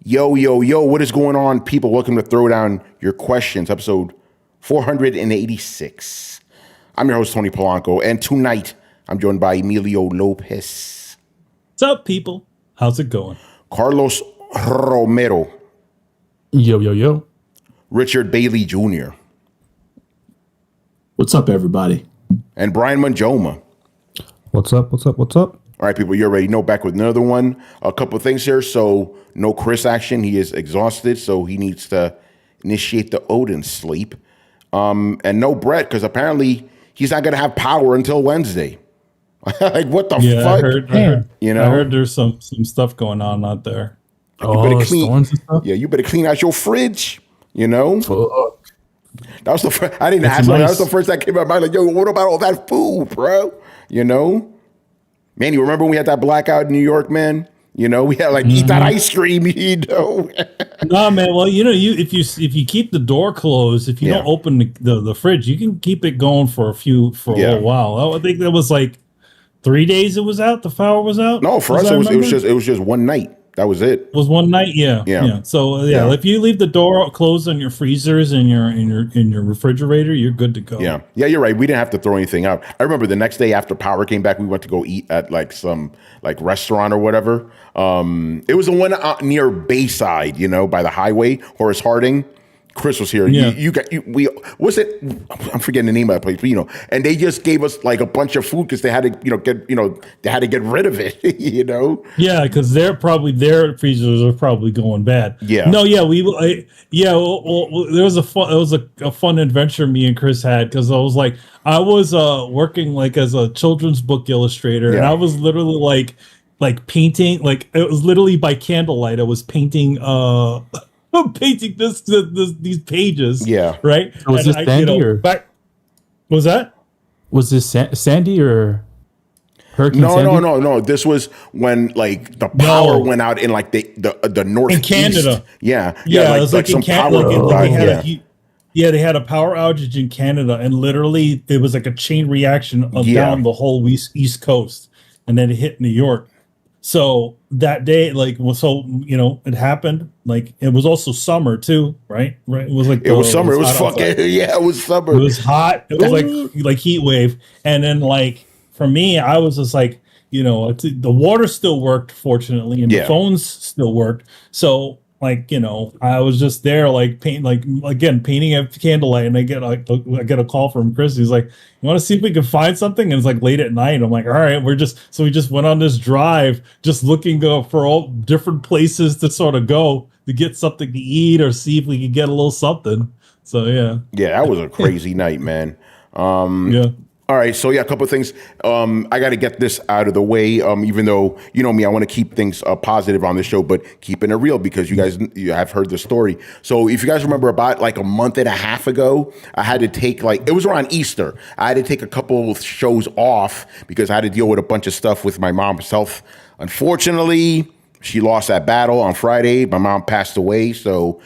Yo, yo, yo, what is going on, people? Welcome to Throwdown Your Questions, episode 486. I'm your host, Tony Polanco, and tonight I'm joined by Emilio Lopez. What's up, people? How's it going? Carlos Romero. Yo, yo, yo. Richard Bailey Jr. What's up, everybody? And Brian Manjoma. What's up, what's up, what's up? All right, people, you already know, back with another one. A couple of things here. So no Chris action. He is exhausted, so he needs to initiate the Odin sleep. And no Brett, because apparently he's not going to have power until Wednesday. Like, what the fuck? I heard there's some stuff going on out there. You better clean out your fridge, you know? Fuck. That was the first, I didn't ask him. That was the first that came to my mind. Like, yo, what about all that food, bro? You know? Man, you remember when we had that blackout in New York, man? You know, we had like eat that ice cream, you know. No, man. Well, you know, if you keep the door closed, if you don't open the fridge, you can keep it going for a little while. I think that was like 3 days it was out. The power was out. No, for us it was just one night. That was it. It was one night, yeah. So if you leave the door closed on your freezers and your refrigerator, you're good to go. Yeah, you're right. We didn't have to throw anything out. I remember the next day after power came back, we went to go eat at like some like restaurant or whatever. It was the one near Bayside, you know, by the highway. Horace Harding. Chris was here. Yeah. Was it? I'm forgetting the name of that place, but you know, and they just gave us like a bunch of food because they had to, they had to get rid of it, you know. Yeah, because their freezers are probably going bad. Yeah. No, yeah, there was a fun adventure me and Chris had because I was working like as a children's book illustrator, and I was literally like painting, like it was literally by candlelight. I was painting I'm painting these pages. Yeah. Right. Was this Sandy or was that? Was this Sandy or Hurricane Sandy? No. This was when like the power went out in like the northeast. In Canada. Yeah. It was like in Canada. They had a power outage in Canada, and literally it was like a chain reaction down the whole East Coast, and then it hit New York. So that day, it happened. Like it was also summer too, right? Right. It was like it was summer. It was fucking it was summer. It was hot. It was like heat wave. And then like for me, I was just like, the water still worked, fortunately, and the phones still worked. So like, I was just there like painting at candlelight, and I get a call from Chris. He's like, "You want to see if we can find something?" And it's like late at night. I'm like, "All right, we just went on this drive, just looking for all different places to sort of go to get something to eat or see if we could get a little something." So yeah, that was a crazy night, man. All right, so a couple of things. I got to get this out of the way. Even though you know me, I want to keep things positive on the show, but keeping it real because you have heard the story. So if you guys remember, about like a month and a half ago, I had to take it was around Easter. I had to take a couple of shows off because I had to deal with a bunch of stuff with my mom's health. Unfortunately, she lost that battle on Friday. My mom passed away, so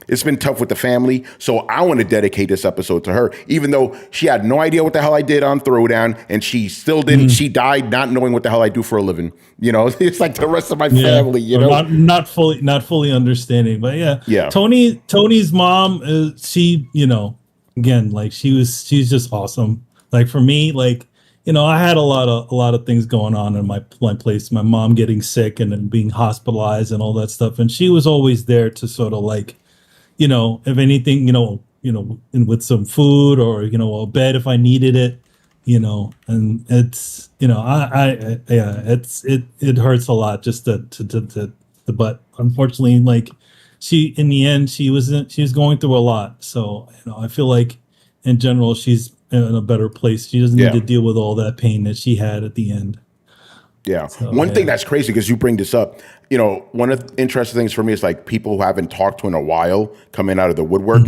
it's been tough with the family, so I want to dedicate this episode to her, even though she had no idea what the hell I did on Throwdown, and she still didn't. She died not knowing what the hell I do for a living. You know, it's like the rest of my family. You know, not fully understanding, but yeah. Tony's mom, she, again, like she's just awesome. Like for me, like I had a lot of things going on in my place. My mom getting sick and then being hospitalized and all that stuff, and she was always there to sort of like. If anything, and with some food or, a bed if I needed it, and it's, it hurts a lot just but unfortunately, like in the end, she was going through a lot. So, I feel like in general, she's in a better place. She doesn't need to deal with all that pain that she had at the end. Yeah. So, one thing that's crazy, because you bring this up, one of the interesting things for me is like people who haven't talked to in a while coming out of the woodwork.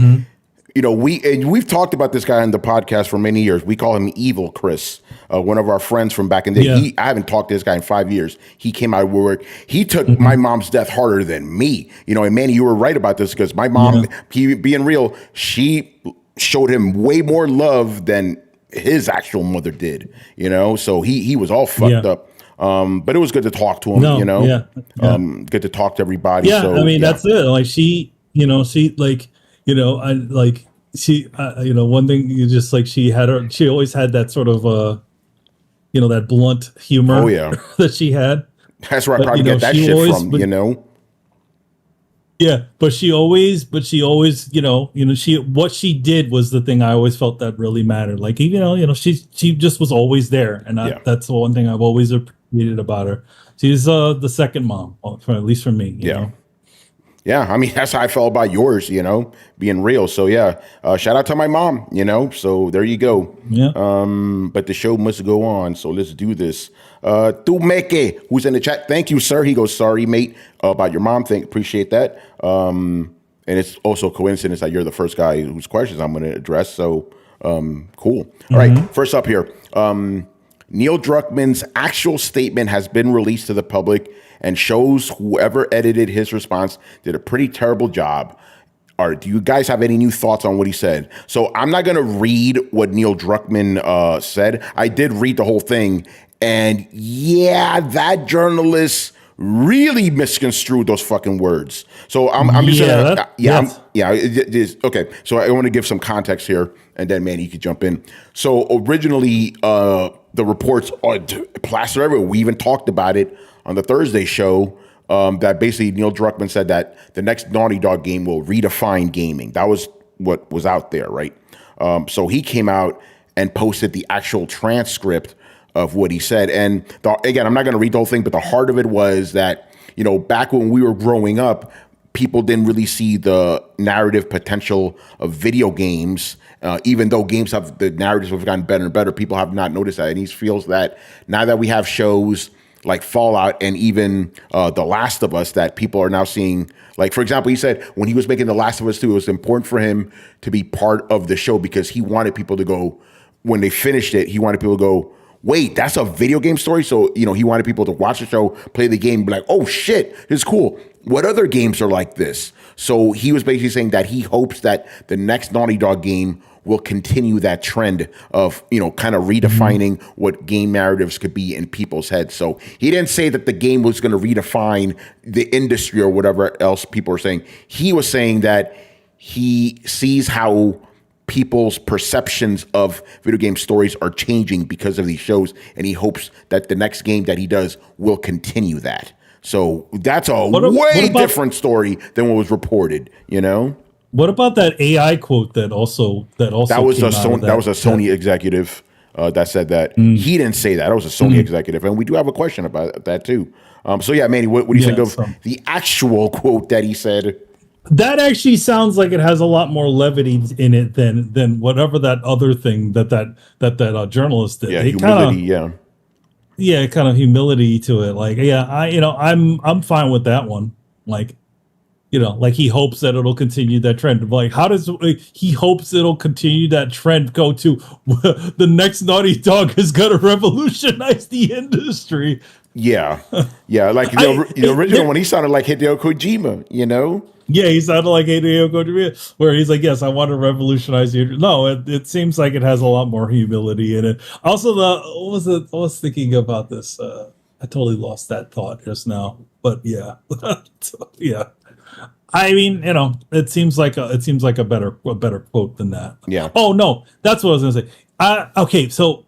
We've talked about this guy on the podcast for many years. We call him Evil Chris, one of our friends from back in the day. I haven't talked to this guy in 5 years. He came out of woodwork. He took my mom's death harder than me. And Manny, you were right about this because my mom, being real, she showed him way more love than his actual mother did. So he was all fucked up. But it was good to talk to him, good to talk to everybody. Yeah, so, I mean, that's it. Like she, one thing you just like, she always had that sort of, that blunt humor that she had. That's where I probably get that shit from, Yeah, but she always, what she did was the thing I always felt that really mattered. Like, she just was always there, and that's the one thing I've always appreciated about her. She's the second mom, at least for me. You know? Yeah, I mean, that's how I felt about yours, being real. So, shout out to my mom, so there you go. Yeah. But the show must go on, so let's do this. Tumeke, who's in the chat, thank you, sir. He goes, sorry, mate, about your mom. Appreciate that. And it's also a coincidence that you're the first guy whose questions I'm going to address, so cool. All right, first up here. Neil Druckmann's actual statement has been released to the public and shows whoever edited his response did a pretty terrible job. Do you guys have any new thoughts on what he said? So I'm not going to read what Neil Druckmann said. I did read the whole thing. And that journalist really misconstrued those fucking words. So I'm just okay. So I want to give some context here, and then Manny, you could jump in. So originally, the reports are plastered everywhere. We even talked about it on the Thursday show. That basically Neil Druckmann said that the next Naughty Dog game will redefine gaming. That was what was out there, right? So he came out and posted the actual transcript of what he said. And again, I'm not going to read the whole thing, but the heart of it was that, back when we were growing up, people didn't really see the narrative potential of video games. Even though the narratives have gotten better and better, people have not noticed that. And he feels that now that we have shows like Fallout and even The Last of Us, that people are now seeing, like, for example, he said when he was making The Last of Us 2, it was important for him to be part of the show because he wanted people to go, when they finished it, he wanted people to go, wait, that's a video game story? So, he wanted people to watch the show, play the game, be like, oh shit, this is cool. What other games are like this? So he was basically saying that he hopes that the next Naughty Dog game will continue that trend of, kind of redefining what game narratives could be in people's heads. So he didn't say that the game was going to redefine the industry or whatever else people are saying. He was saying that he sees how people's perceptions of video game stories are changing because of these shows, and he hopes that the next game that he does will continue that. So that's a way different story than what was reported, What about that AI quote that was a Sony executive that said that. He didn't say that. That was a Sony executive, and we do have a question about that too. So yeah, Manny, what do you think of the actual quote that he said? That actually sounds like it has a lot more levity in it than whatever that other thing that journalist did. Yeah, humility. Kind of humility to it. Like, I'm fine with that one. Like, like he hopes that it'll continue that trend. Like, how does he hopes it'll continue that trend go to the next Naughty Dog is gonna revolutionize the industry? Yeah. Like the original one, he sounded like Hideo Kojima, Yeah, he sounded like Hideo Kojima, where he's like, yes, I want to revolutionize you. No, it seems like it has a lot more humility in it. Also, I was thinking about this. I totally lost that thought just now. But yeah. Yeah. I mean, it seems like a better quote than that. Yeah. Oh no, that's what I was gonna say. Okay, so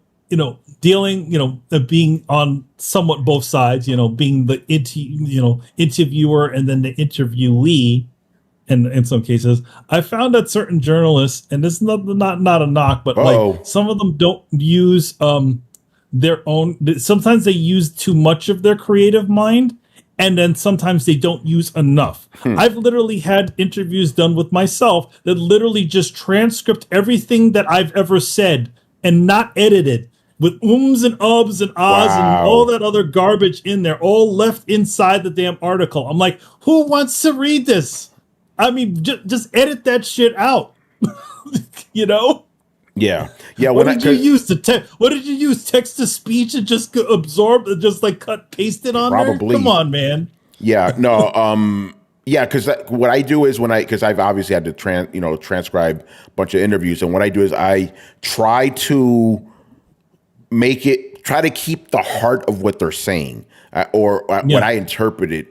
dealing, being on somewhat both sides, being the interviewer and then the interviewee, and in some cases, I found that certain journalists, and this is not a knock, but like some of them don't use their own. Sometimes they use too much of their creative mind, and then sometimes they don't use enough. I've literally had interviews done with myself that literally just transcript everything that I've ever said and not edited, with ums and ubs and ahs and all that other garbage in there, all left inside the damn article. I'm like, who wants to read this? I mean, just edit that shit out. Yeah. What did you use text to speech and just absorb and just like cut paste it on probably there? Come on, man. Yeah. No. Yeah, because what I do is because I've obviously had to transcribe a bunch of interviews, and what I do is I try to make it try to keep the heart of what they're saying or what I interpreted.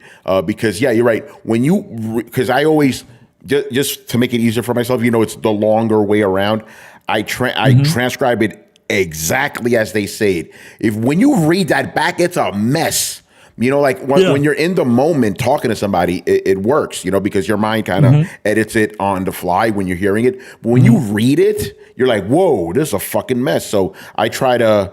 Because you're right. When because I always just to make it easier for myself, it's the longer way around. I transcribe it exactly as they say it. When you read that back, it's a mess. Like when you're in the moment talking to somebody, it works, because your mind kind of edits it on the fly when you're hearing it. But when you read it, you're like, whoa, this is a fucking mess. So I try to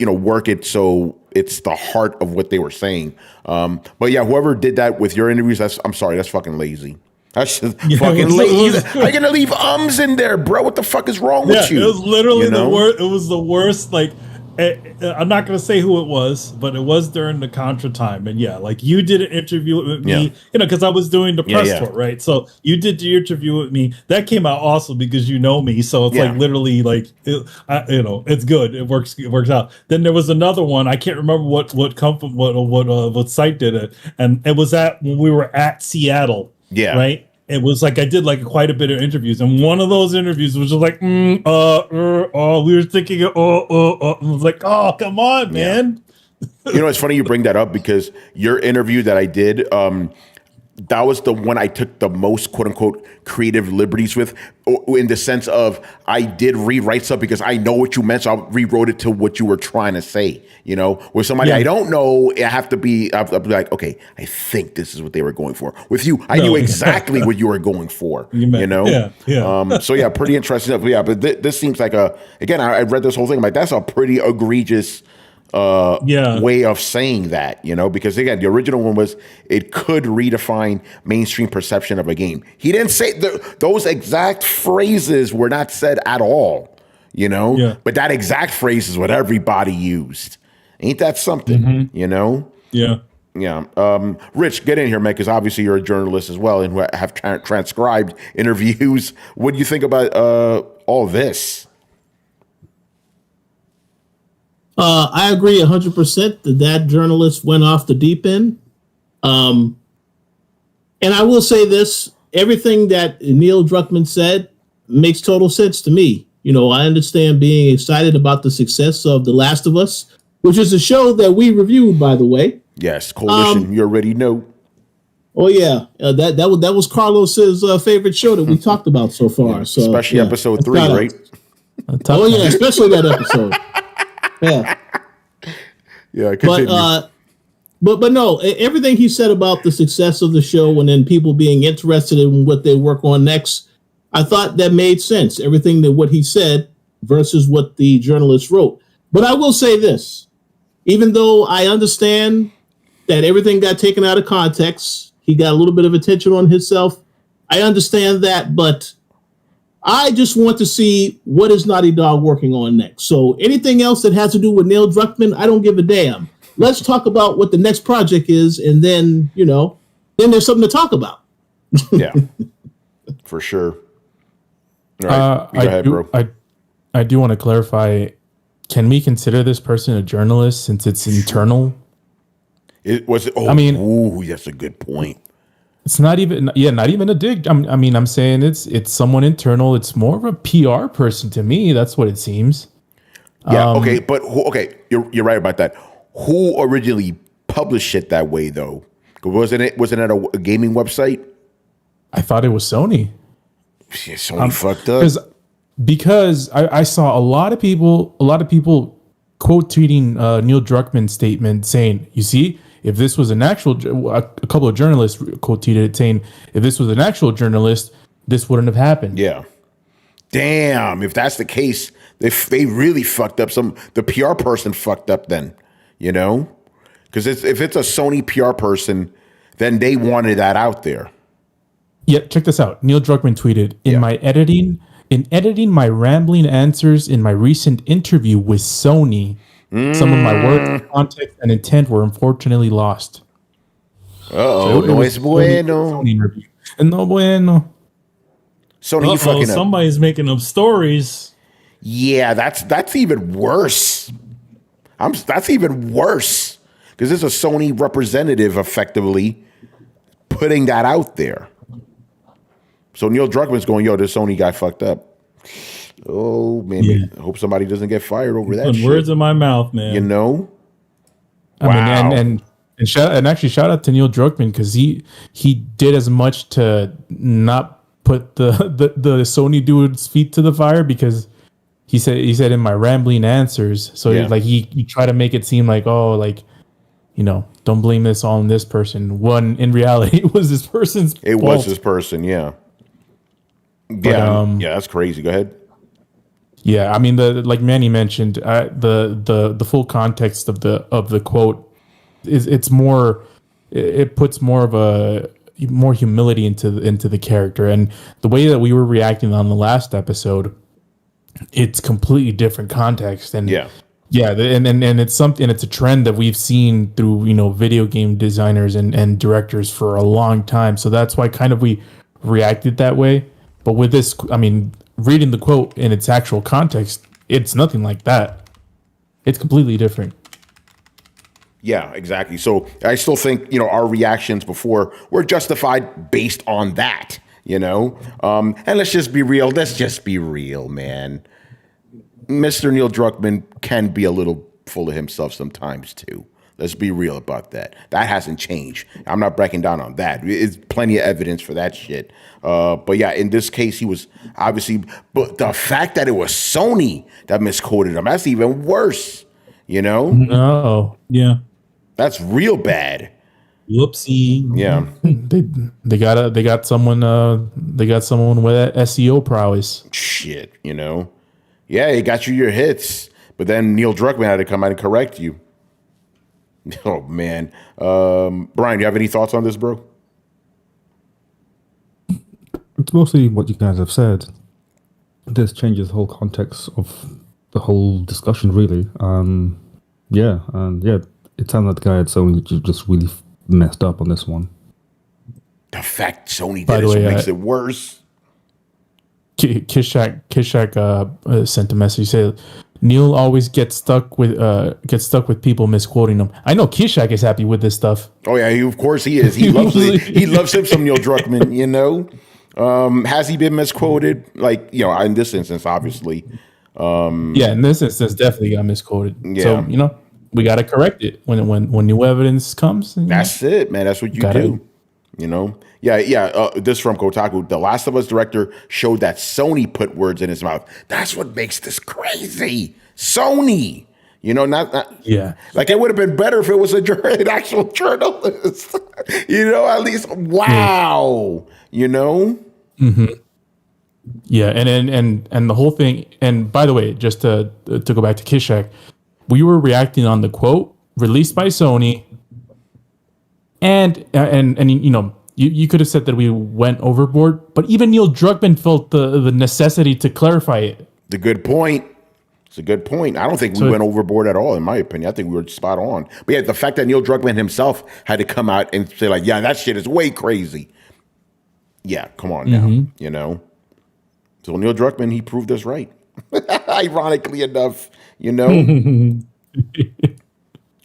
work it so it's the heart of what they were saying. But yeah, whoever did that with your interviews, I'm sorry, that's fucking lazy. That's just fucking lazy. I'm gonna leave ums in there, bro. What the fuck is wrong with you? It was literally the worst. It was the worst. Like, I'm not gonna say who it was, but it was during the Contra time. And you did an interview with me, because I was doing the press tour, right? So you did the interview with me. That came out awesome because you know me. So it's like literally like, it's good. It works out. Then there was another one. I can't remember what site did it, and it was when we were at Seattle. Yeah. Right. It was like I did quite a bit of interviews, and one of those interviews was just like, we were thinking, I was like, oh, come on, man. It's funny you bring that up because your interview that I did, that was the one I took the most quote unquote creative liberties with, in the sense of I did rewrite stuff because I know what you meant, so I rewrote it to what you were trying to say. With somebody I don't know, I have to be like, okay, I think this is what they were going for. With you, I knew exactly what you were going for. So yeah, pretty interesting stuff. But this seems like again, I read this whole thing. I'm like, that's a pretty egregious way of saying that, because again, the original one was it could redefine mainstream perception of a game. He didn't say those exact phrases were not said at all, but that exact phrase is what everybody used. Ain't that something, Rich, get in here, man, because obviously you're a journalist as well and who have transcribed interviews. What do you think about all this? I agree 100% that journalist went off the deep end. And I will say this, everything that Neil Druckmann said makes total sense to me. I understand being excited about the success of The Last of Us, which is a show that we reviewed, by the way. Yes, Coalition, you already know. Oh, yeah. That was Carlos's favorite show that we talked about so far. So, especially episode 3, right? Oh, yeah, especially that episode. Continue. But no, everything he said about the success of the show and then people being interested in what they work on next, I thought that made sense. Everything that what he said versus what the journalist wrote. But I will say this, even though I understand that everything got taken out of context, he got a little bit of attention on himself. I understand that, but I just want to see what is Naughty Dog working on next. So anything else that has to do with Neil Druckmann, I don't give a damn. Let's talk about what the next project is, and then, then there's something to talk about. Yeah, for sure. All right, go ahead, bro. I do want to clarify, can we consider this person a journalist since it's internal? That's a good point. It's not even a dig. I'm saying it's someone internal. It's more of a PR person to me. That's what it seems. Yeah. You're right about that. Who originally published it that way though? Wasn't it a gaming website? I thought it was Sony. Yeah, Sony fucked up. Because I saw a lot of people quote tweeting Neil Druckmann's statement saying, you see, if this was a couple of journalists quote tweeted it saying, if this was an actual journalist, this wouldn't have happened. Yeah. Damn, if that's the case, they really fucked up. The PR person fucked up then, because if it's a Sony PR person, then they wanted that out there. Yeah, check this out. Neil Druckmann tweeted, in editing my rambling answers in my recent interview with Sony, some of my words, context, and intent were unfortunately lost. No es bueno. No bueno. Sony fucking up. Somebody's making up stories. Yeah, that's even worse. That's even worse because it's a Sony representative effectively putting that out there. So Neil Druckmann's going, yo, this Sony guy fucked up. Oh man, I hope somebody doesn't get fired over that. Putting words in my mouth, man. You know. I mean, and actually shout out to Neil Druckmann, because he did as much to not put the Sony dude's feet to the fire, because he said in my rambling answers, so like he tried to make it seem like, oh, like, you know, don't blame this all on this person, when in reality it was this person's fault. Was this person, yeah. But, that's crazy. Go ahead. Yeah, I mean, like Manny mentioned, the full context of the quote is it puts more humility into the character, and the way that we were reacting on the last episode, it's completely different context, and and it's a trend that we've seen through, you know, video game designers and directors for a long time. So that's why kind of we reacted that way. But with this, I mean, reading the quote in its actual context, it's nothing like that. It's completely different. Yeah, exactly. So I still think, you know, our reactions before were justified based on that, you know. And let's just be real. Let's just be real, man. Mr. Neil Druckmann can be a little full of himself sometimes too. Let's be real about that. That hasn't changed. I'm not breaking down on that. It's plenty of evidence for that shit. But yeah, in this case, he was obviously. But the fact that it was Sony that misquoted him, that's even worse. You know? No. Yeah. That's real bad. Whoopsie. Yeah. They got someone with SEO prowess. Shit, you know. Yeah, he got you your hits, but then Neil Druckmann had to come out and correct you. Oh man, Brian, you have any thoughts on this, bro? It's mostly what you guys have said. This changes the whole context of the whole discussion, really. It sounds like the guy at Sony just really messed up on this one. The fact Sony did it makes it worse. Kishak sent a message. He said, Neil always gets stuck with people misquoting him. I know Kishak is happy with this stuff. Oh yeah, of course he is. He loves it. He loves him some Neil Druckmann. You know, has he been misquoted? Like, you know, in this instance, obviously. In this instance, definitely got misquoted. Yeah. So, you know, we got to correct it when new evidence comes. That's it, man. That's what you do. You know. Yeah. This from Kotaku. The Last of Us director showed that Sony put words in his mouth. That's what makes this crazy. Sony. You know, not like it would have been better if it was an actual journalist. You know, at least wow. You know. Mm-hmm. Yeah, and the whole thing. And by the way, just to go back to Kishak, we were reacting on the quote released by Sony, and you know. You could have said that we went overboard, but even Neil Druckmann felt the necessity to clarify it. The good point. It's a good point. I don't think we went overboard at all, in my opinion. I think we were spot on. But yeah, the fact that Neil Druckmann himself had to come out and say, like, yeah, that shit is way crazy. Yeah, come on now, you know. So Neil Druckmann, he proved us right. Ironically enough, you know.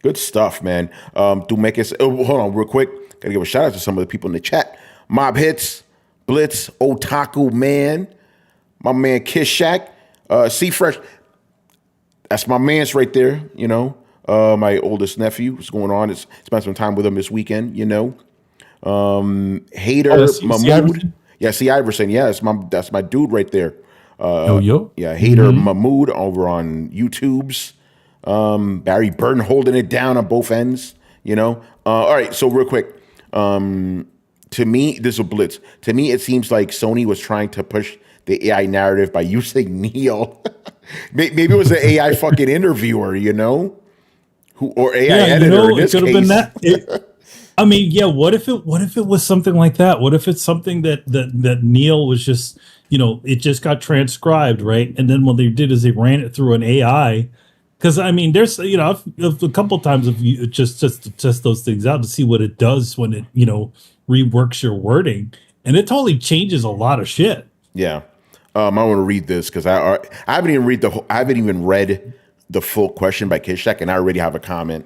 Good stuff, man. To make us, hold on real quick. Gotta give a shout out to some of the people in the chat. Mob Hits, Blitz, Otaku Man, my man Kishak, C Fresh. That's my man's right there, you know. My oldest nephew. What's going on? Spent some time with him this weekend, you know. Hater Mahmood. Yeah, C Iverson. Yeah, that's my dude right there. Yo. Yeah, Hater Mahmood over on YouTube's. Barry Burton holding it down on both ends, you know. All right, so real quick. To me, this is a blitz. To me, it seems like Sony was trying to push the AI narrative by using Neil. Maybe it was an AI fucking interviewer, you know, or AI editor. You know, in this case. Been that. I mean, yeah. What if it was something like that? What if it's something that Neil was just, you know, it just got transcribed, right? And then what they did is they ran it through an AI. Because I mean, there's, you know, a couple of times of you just to test those things out to see what it does when it, you know, reworks your wording, and it totally changes a lot of shit. Yeah, I want to read this because I haven't even read the full question by Kishak, and I already have a comment.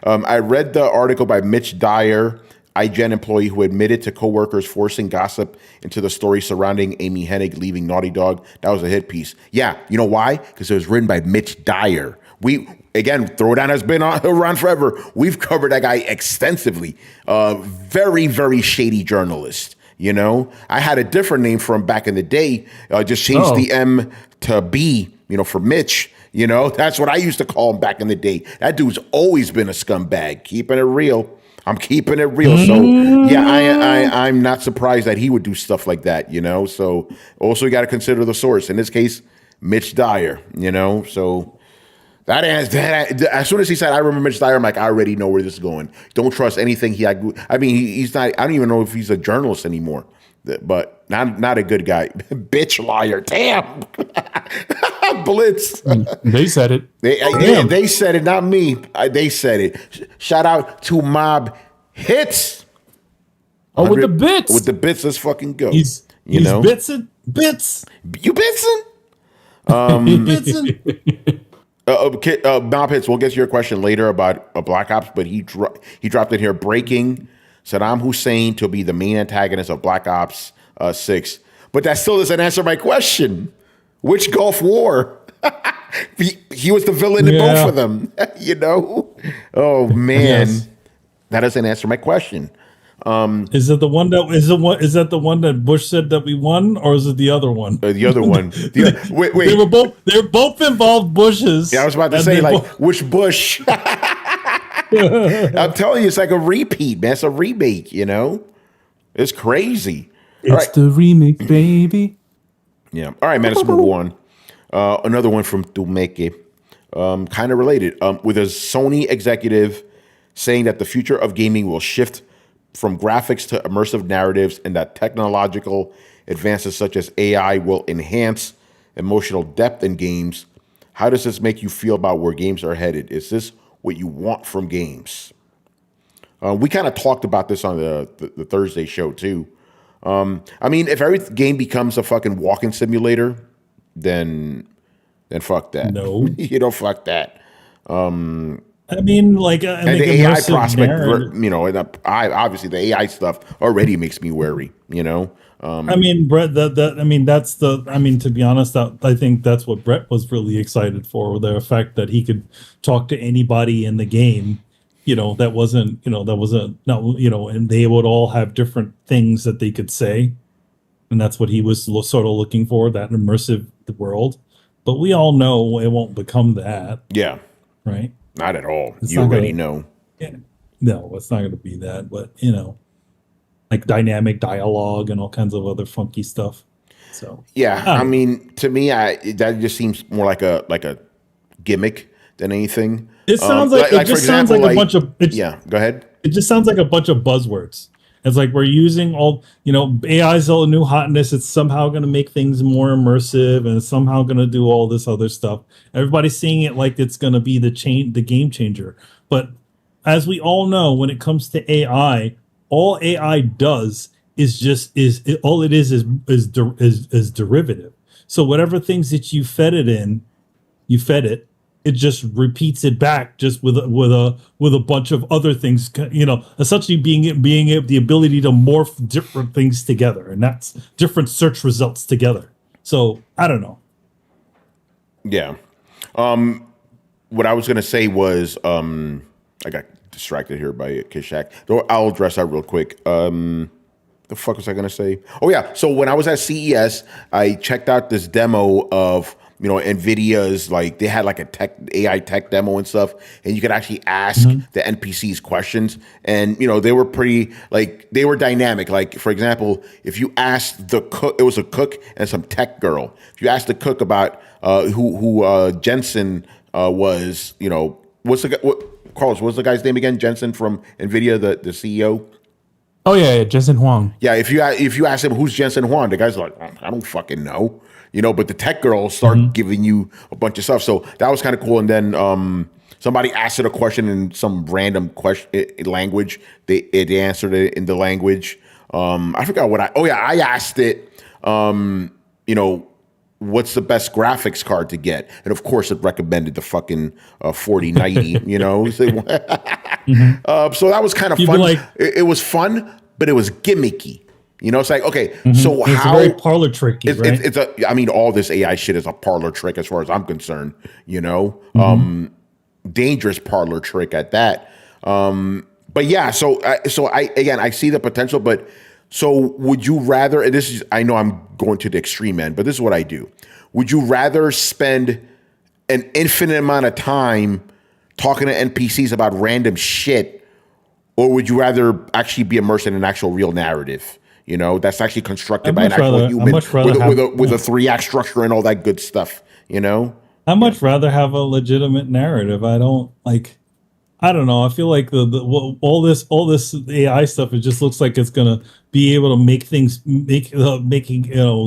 I read the article by Mitch Dyer IGN employee who admitted to coworkers forcing gossip into the story surrounding Amy Hennig leaving Naughty Dog. That was a hit piece. Yeah, you know why? Because it was written by Mitch Dyer. Throwdown has been around forever. We've covered that guy extensively. Very, very shady journalist. You know, I had a different name for him back in the day. Just changed the M to B, for Mitch. That's what I used to call him back in the day. That dude's always been a scumbag. Keeping it real. I'm keeping it real. So yeah, I'm not surprised that he would do stuff like that, So also you got to consider the source. In this case, Mitch Dyer, So that as soon as he said, I remember Mitch Dyer, I'm like, I already know where this is going. Don't trust anything he's not, I don't even know if he's a journalist anymore, but not a good guy. Bitch liar. Damn. Blitz. They said it. They said it, not me. They said it. Shout out to Mob Hits. Oh, with the bits. With the bits, let's fucking go. He's bits. You bitsin'? Mob Hits, we'll get to your question later about Black Ops, but he dropped it here. Breaking: Saddam Hussein to be the main antagonist of Black Ops 6. But that still doesn't answer my question. Which Gulf War? He was the villain in both of them, Oh man, that doesn't answer my question. Is it the one that the one that Bush said that we won, or is it the other one? The other one. Wait. They were both involved Bushes. Yeah, I was about to say which Bush? I'm telling you, it's like a repeat, man. It's a remake. It's crazy. It's the remake, baby. Yeah. All right, man. Let's move on. Another one from Tumeke, kind of related, with a Sony executive saying that the future of gaming will shift from graphics to immersive narratives, and that technological advances such as AI will enhance emotional depth in games. How does this make you feel about where games are headed? Is this what you want from games? We kind of talked about this on the Thursday show too. If every game becomes a fucking walking simulator, then fuck that. No, fuck that. And the AI prospect, obviously the AI stuff already makes me wary. Brett, to be honest, I think that's what Brett was really excited for, the fact that he could talk to anybody in the game. And they would all have different things that they could say. And that's what he was sort of looking for, that immersive world. But we all know it won't become that. Yeah. Right? Not at all. You already know. Yeah. No, it's not going to be that. But, like dynamic dialogue and all kinds of other funky stuff. So yeah, to me, that just seems more like a gimmick than anything. It sounds like it just sounds like a bunch of go ahead. It just sounds like a bunch of buzzwords. It's like we're using all AI's all new hotness. It's somehow going to make things more immersive, and it's somehow going to do all this other stuff. Everybody's seeing it like it's going to be the game changer. But as we all know, when it comes to AI, all AI does is derivative. So whatever things that you fed it. It just repeats it back, just with a bunch of other things, essentially being the ability to morph different things together, and that's different search results together. So I don't know. Yeah, what I was gonna say was I got distracted here by Kishak. Though I'll address that real quick. The fuck was I gonna say? Oh yeah, so when I was at CES, I checked out this demo of NVIDIA's, they had like a AI tech demo and stuff, and you could actually ask the NPCs questions, and they were pretty, they were dynamic. Like, for example, if you asked the cook, it was a cook and some tech girl. If you asked the cook about who Jensen was, Carlos, what's the guy's name again? Jensen from NVIDIA, the CEO. Oh yeah, Jensen Huang. Yeah, if you ask him who's Jensen Huang, the guy's like, I don't fucking know. But the tech girls start giving you a bunch of stuff. So that was kind of cool. And then somebody asked it a question in some random language. They answered it in the language. I forgot what I asked it, what's the best graphics card to get? And of course, it recommended the fucking 4090. You know, so that was kind of fun. Like, it was fun, but it was gimmicky. You know, it's like, okay, so it's how a very parlor tricky, right? I mean, all this AI shit is a parlor trick as far as I'm concerned. You know, dangerous parlor trick at that. But yeah, so I see the potential, but so would you rather, and this is, I know I'm going to the extreme end, but this is what I do. Would you rather spend an infinite amount of time talking to NPCs about random shit, or would you rather actually be immersed in an actual real narrative? You know, that's actually constructed by an actual human with a 3-act structure and all that good stuff, you know? I'd much rather have a legitimate narrative. I don't know. I feel like all this AI stuff, it just looks like it's gonna be able to make making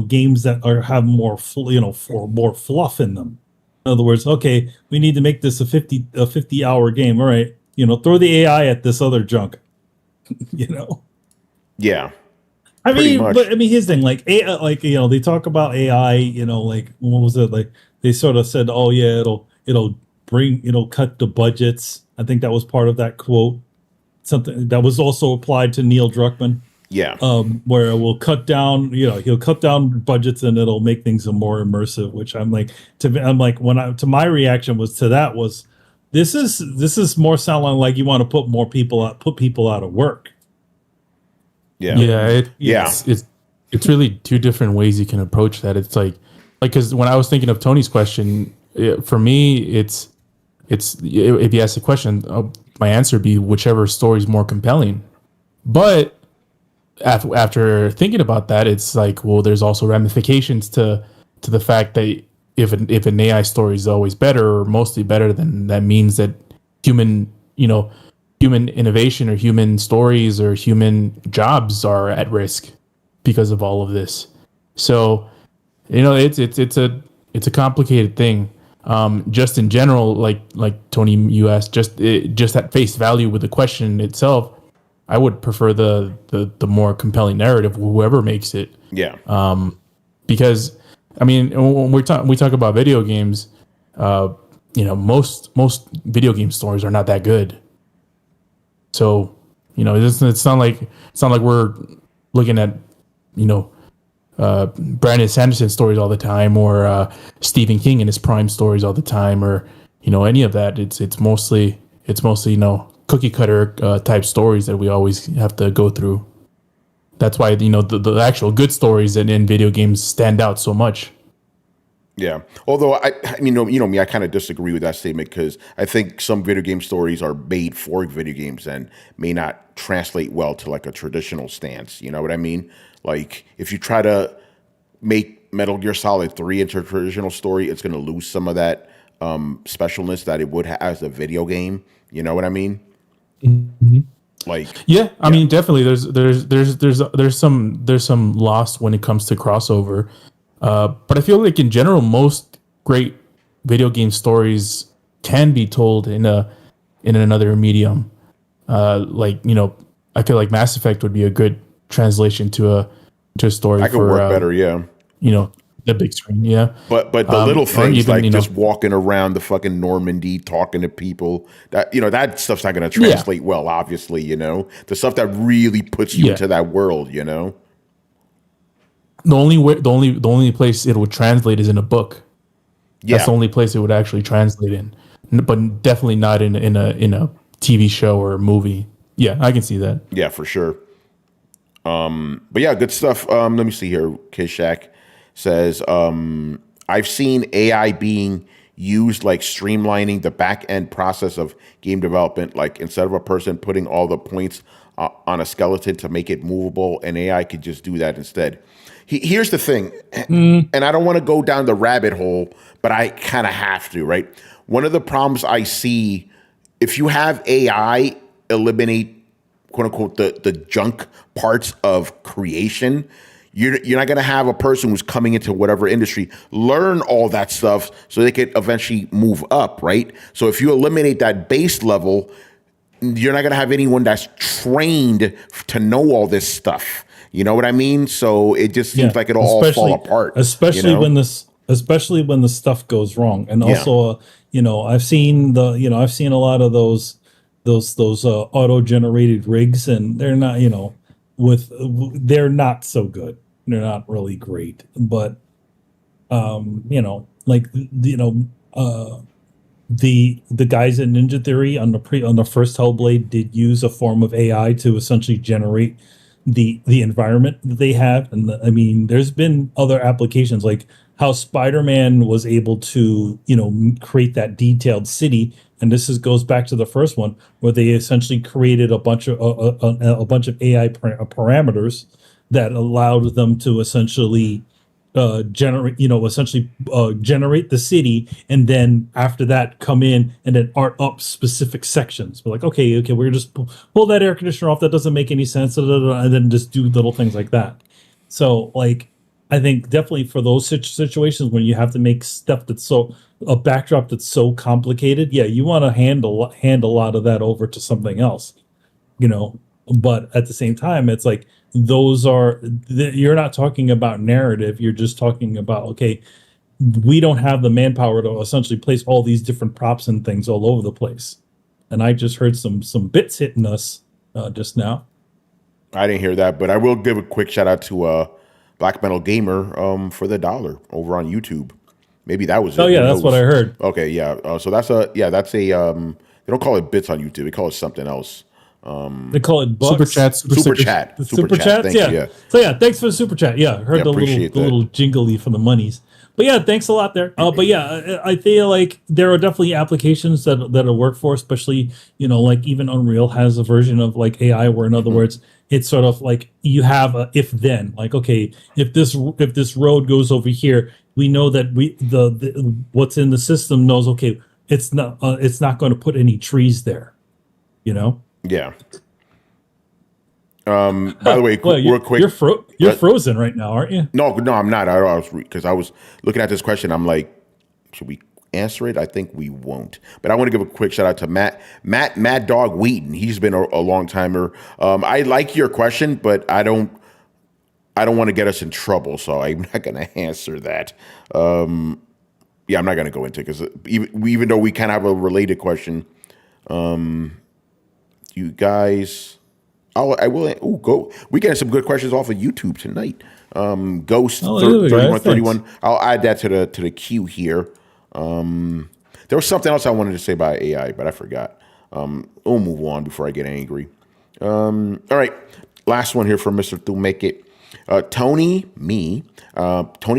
games that have more more fluff in them. In other words, okay, we need to make this a 50-hour game. All right, throw the AI at this other junk. Yeah. I mean, here's the thing. Like AI, they talk about AI. Like what was it? Like they sort of said, oh yeah, it'll cut the budgets. I think that was part of that quote. Something that was also applied to Neil Druckmann. Yeah. Where it will cut down, he'll cut down budgets and it'll make things more immersive. Which my reaction was to that was, this is more sounding like you want to put people out of work. Yeah. It's really two different ways you can approach that. It's like because when I was thinking of Tony's question, for me, it's if you ask the question, my answer would be whichever story is more compelling. But after thinking about that, it's like, well, there's also ramifications to the fact that if an AI story is always better or mostly better, then that means that human innovation or human stories or human jobs are at risk because of all of this. So, it's a complicated thing. Just in general, like Tony, you asked, just at face value with the question itself, I would prefer the more compelling narrative, whoever makes it. Yeah. Because I mean, when we talk about video games, most video game stories are not that good. So, it's not like we're looking at, Brandon Sanderson stories all the time, or Stephen King and his Prime stories all the time, or any of that. It's mostly cookie cutter type stories that we always have to go through. That's why the actual good stories in video games stand out so much. Yeah. Although I me, I kind of disagree with that statement, because I think some video game stories are made for video games and may not translate well to like a traditional stance. You know what I mean? Like if you try to make Metal Gear Solid 3 into a traditional story, it's going to lose some of that specialness that it would have as a video game. You know what I mean? Mm-hmm. I mean, definitely. There's some loss when it comes to crossover. But I feel like in general, most great video game stories can be told in another medium. I feel like Mass Effect would be a good translation to a story. I could work better, yeah. The big screen, yeah. But the little things just walking around the fucking Normandy, talking to people, that stuff's not going to translate well. Obviously, the stuff that really puts you into that world, The only place it would translate is in a book. Yeah. That's the only place it would actually translate in, but definitely not in a TV show or a movie. Yeah, I can see that. Yeah, for sure. But yeah, good stuff. Let me see here. Kishak says, I've seen AI being used like streamlining the back end process of game development. Like instead of a person putting all the points on a skeleton to make it movable, an AI could just do that instead. Here's the thing, and I don't want to go down the rabbit hole, but I kind of have to, right? One of the problems I see, if you have AI eliminate, quote unquote, the junk parts of creation, you're not going to have a person who's coming into whatever industry learn all that stuff so they could eventually move up, right? So if you eliminate that base level, you're not going to have anyone that's trained to know all this stuff. You know what I mean? So it just seems like it'll all fall apart. Especially when this especially when the stuff goes wrong. And also, I've seen a lot of those auto-generated rigs, and they're not, they're not so good. They're not really great, but like the guys at Ninja Theory on the first Hellblade did use a form of AI to essentially generate the environment that they have. And I mean, there's been other applications like how Spider-Man was able to, create that detailed city. And goes back to the first one where they essentially created a bunch of AI parameters that allowed them to essentially generate the city, and then after that come in and then art up specific sections. We're like, okay, we're just pull that air conditioner off. That doesn't make any sense. And then just do little things like that. So like, I think definitely for those situations when you have to make stuff that's a backdrop that's so complicated, you want to hand a lot of that over to something else, but at the same time, it's like, you're not talking about narrative. You're just talking about, okay, we don't have the manpower to essentially place all these different props and things all over the place. And I just heard some bits hitting us just now. I didn't hear that, but I will give a quick shout out to Black Metal Gamer for the $1 over on YouTube. Maybe that was it. Oh yeah, that's what I heard. Okay, yeah. So that's a they don't call it bits on YouTube. They call it something else. They call it bucks. Super chat. Super chats. Yeah. So yeah, thanks for the super chat. Yeah, heard the little jingly for the monies. But yeah, thanks a lot there. But yeah, I feel like there are definitely applications that'll work for, especially like even Unreal has a version of like AI where, in other words, it's sort of like you have a if then, like, okay, if this road goes over here, we know that the what's in the system knows, okay, it's not going to put any trees there, Yeah. By the way, real quick, you're frozen right now, aren't you? No, I'm not. I was looking at this question. I'm like, should we answer it? I think we won't. But I want to give a quick shout out to Mad Dog Wheaton. He's been a long timer. I like your question, but I don't want to get us in trouble, so I'm not going to answer that. I'm not going to go into it because even though we kind of have a related question. You guys, I will go. We getting some good questions off of YouTube tonight. Ghost 3131. I'll add that to the queue here. There was something else I wanted to say about AI, but I forgot. We'll move on before I get angry. All right, last one here from Mr. To Make It. Tony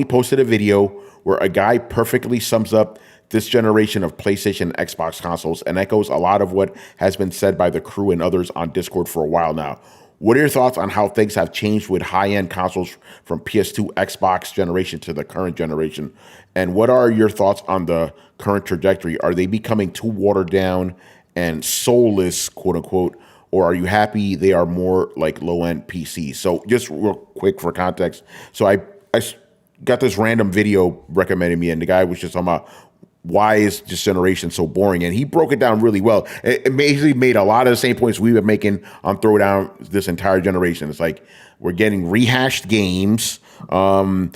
posted a video where a guy perfectly sums up this generation of PlayStation and Xbox consoles and echoes a lot of what has been said by the crew and others on Discord for a while now. What are your thoughts on how things have changed with high-end consoles from PS2, Xbox generation to the current generation? And what are your thoughts on the current trajectory? Are they becoming too watered down and soulless, quote unquote, or are you happy they are more like low-end PCs? So just real quick for context. So I got this random video recommended me, and the guy was just talking about why is this generation so boring? And he broke it down really well. It basically made a lot of the same points we've been making on Throwdown this entire generation. It's like we're getting rehashed games. You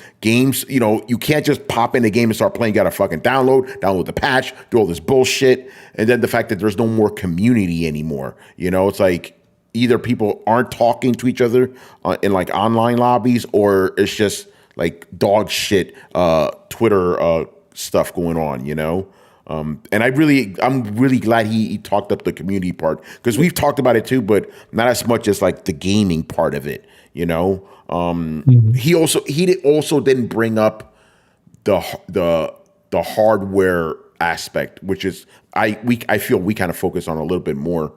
can't just pop in the game and start playing. You got to fucking download the patch, do all this bullshit. And then the fact that there's no more community anymore. It's like either people aren't talking to each other in like online lobbies, or it's just like dog shit Twitter stuff going on, and I'm really glad he talked up the community part, because we've talked about it too, but not as much as like the gaming part of it, He also didn't bring up the hardware aspect, which is I feel we kind of focus on a little bit more.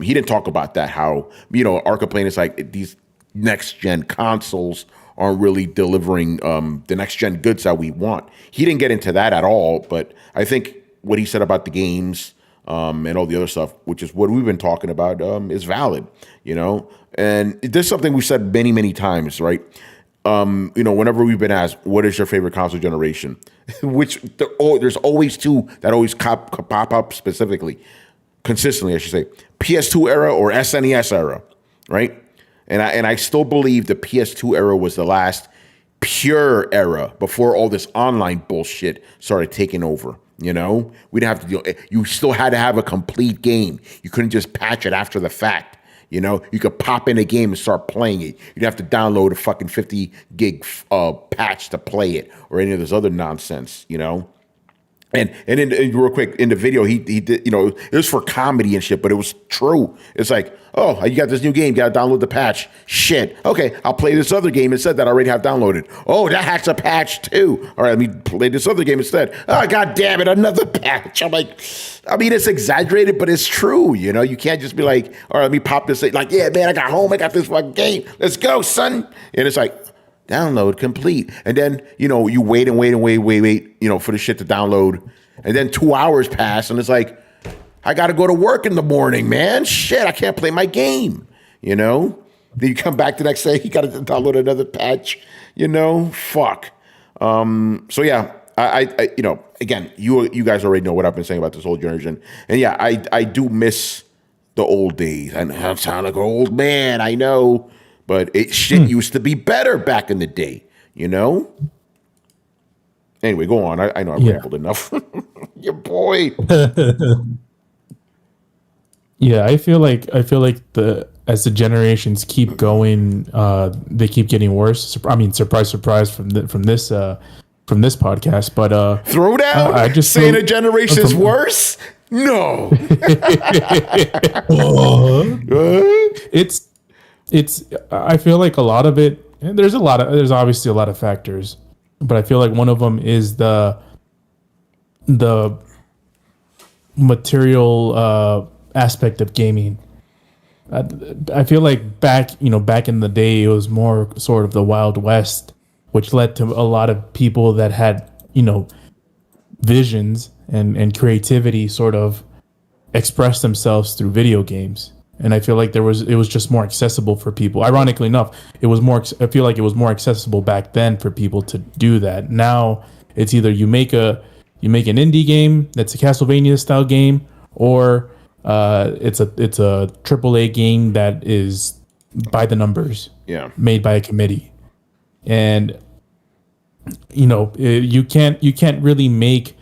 He didn't talk about that, how our complaint is like these next gen consoles aren't really delivering the next gen goods that we want. He didn't get into that at all, but I think what he said about the games and all the other stuff, which is what we've been talking about, is valid, And there's something we've said many, many times, right? Whenever we've been asked, what is your favorite console generation? Which there's always two that always pop up consistently, I should say. PS2 era or SNES era, right? And I still believe the PS2 era was the last pure era before all this online bullshit started taking over. You know, we didn't have to deal. You still had to have a complete game. You couldn't just patch it after the fact. You know, you could pop in a game and start playing it. You'd have to download a fucking 50 gig patch to play it, or any of this other nonsense. You know. And real quick, in the video, he did, you know, it was for comedy and shit, but it was true. It's like, oh, you got this new game, you got to download the patch. Shit. Okay, I'll play this other game instead that I already have downloaded. Oh, that has a patch too. All right, let me play this other game instead. Oh, God damn it, another patch. I'm like, I mean, it's exaggerated, but it's true. You know, you can't just be like, all right, let me pop this. Like, yeah, man, I got home, I got this fucking game. Let's go, son. And it's like, download complete. And then, you know, you wait, you know, for the shit to download. And then 2 hours pass and it's like, I got to go to work in the morning, man. Shit, I can't play my game, you know? Then you come back the next day, you got to download another patch, you know? Fuck. So yeah, I you know, again, you guys already know what I've been saying about this whole generation. And yeah, I do miss the old days. I sound like an old man, I know. But shit used to be better back in the day, you know? Anyway, go on. I know I rambled enough. Your boy. Yeah, I feel like as the generations keep going, they keep getting worse. I mean, surprise, from this podcast. But Throwdown? I just saying a generation's worse? No. It's I feel like a lot of it, and there's obviously a lot of factors, but I feel like one of them is the material aspect of gaming. I feel like back in the day, it was more sort of the Wild West, which led to a lot of people that had, you know, visions and creativity sort of express themselves through video games. And I feel like it was just more accessible for people. Ironically enough, I feel like it was more accessible back then for people to do that. Now it's either you make an indie game that's a Castlevania style game, or it's a AAA game that is by the numbers, made by a committee. And you know, you can't really make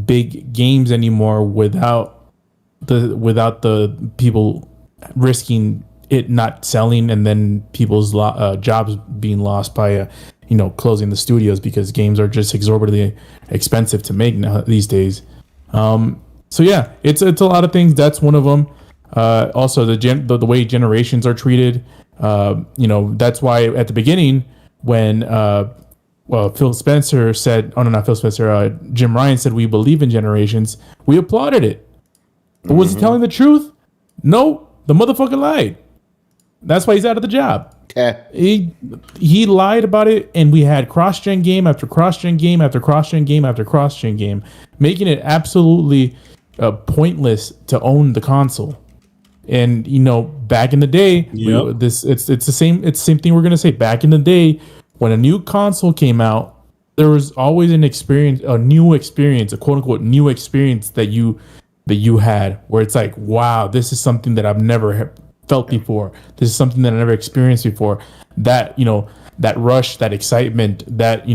big games anymore without the people risking it not selling, and then people's jobs being lost by closing the studios, because games are just exorbitantly expensive to make now these days. So yeah, it's a lot of things. That's one of them. Also the way generations are treated. That's why at the beginning when Phil Spencer said, Jim Ryan said, we believe in generations, we applauded it. But was he telling the truth? No. The motherfucker lied. That's why he's out of the job. Yeah. He lied about it, and we had cross-gen game after cross-gen game after cross-gen game after cross-gen game, making it absolutely pointless to own the console. And back in the day, it's the same thing we're gonna say. Back in the day, when a new console came out, there was always a quote unquote new experience that you had, where it's like, wow, this is something that I've never felt before. This is something that I never experienced before. That, that rush, that excitement, that,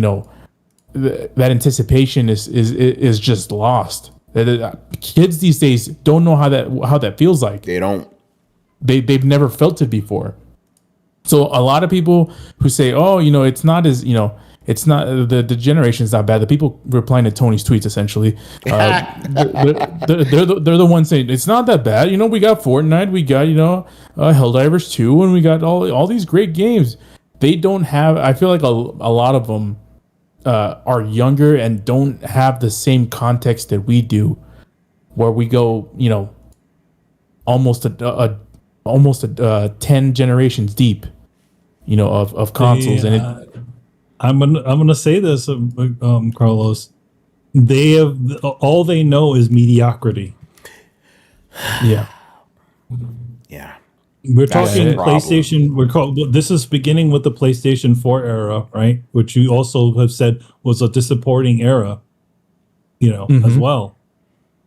that anticipation is just lost. Kids these days don't know how that feels like. They don't. They've never felt it before. So a lot of people who say, oh, it's not as, it's not, the generation's not bad. The people replying to Tony's tweets, essentially, they're the ones saying it's not that bad. We got Fortnite, we got Helldivers 2, and we got all these great games. They don't have. I feel like a lot of them are younger and don't have the same context that we do, where we go, almost 10 generations deep, of consoles. I'm gonna say this, Carlos. They have all they know is mediocrity. Yeah. We're talking PlayStation. This is beginning with the PlayStation 4 era, right? Which you also have said was a disappointing era, as well.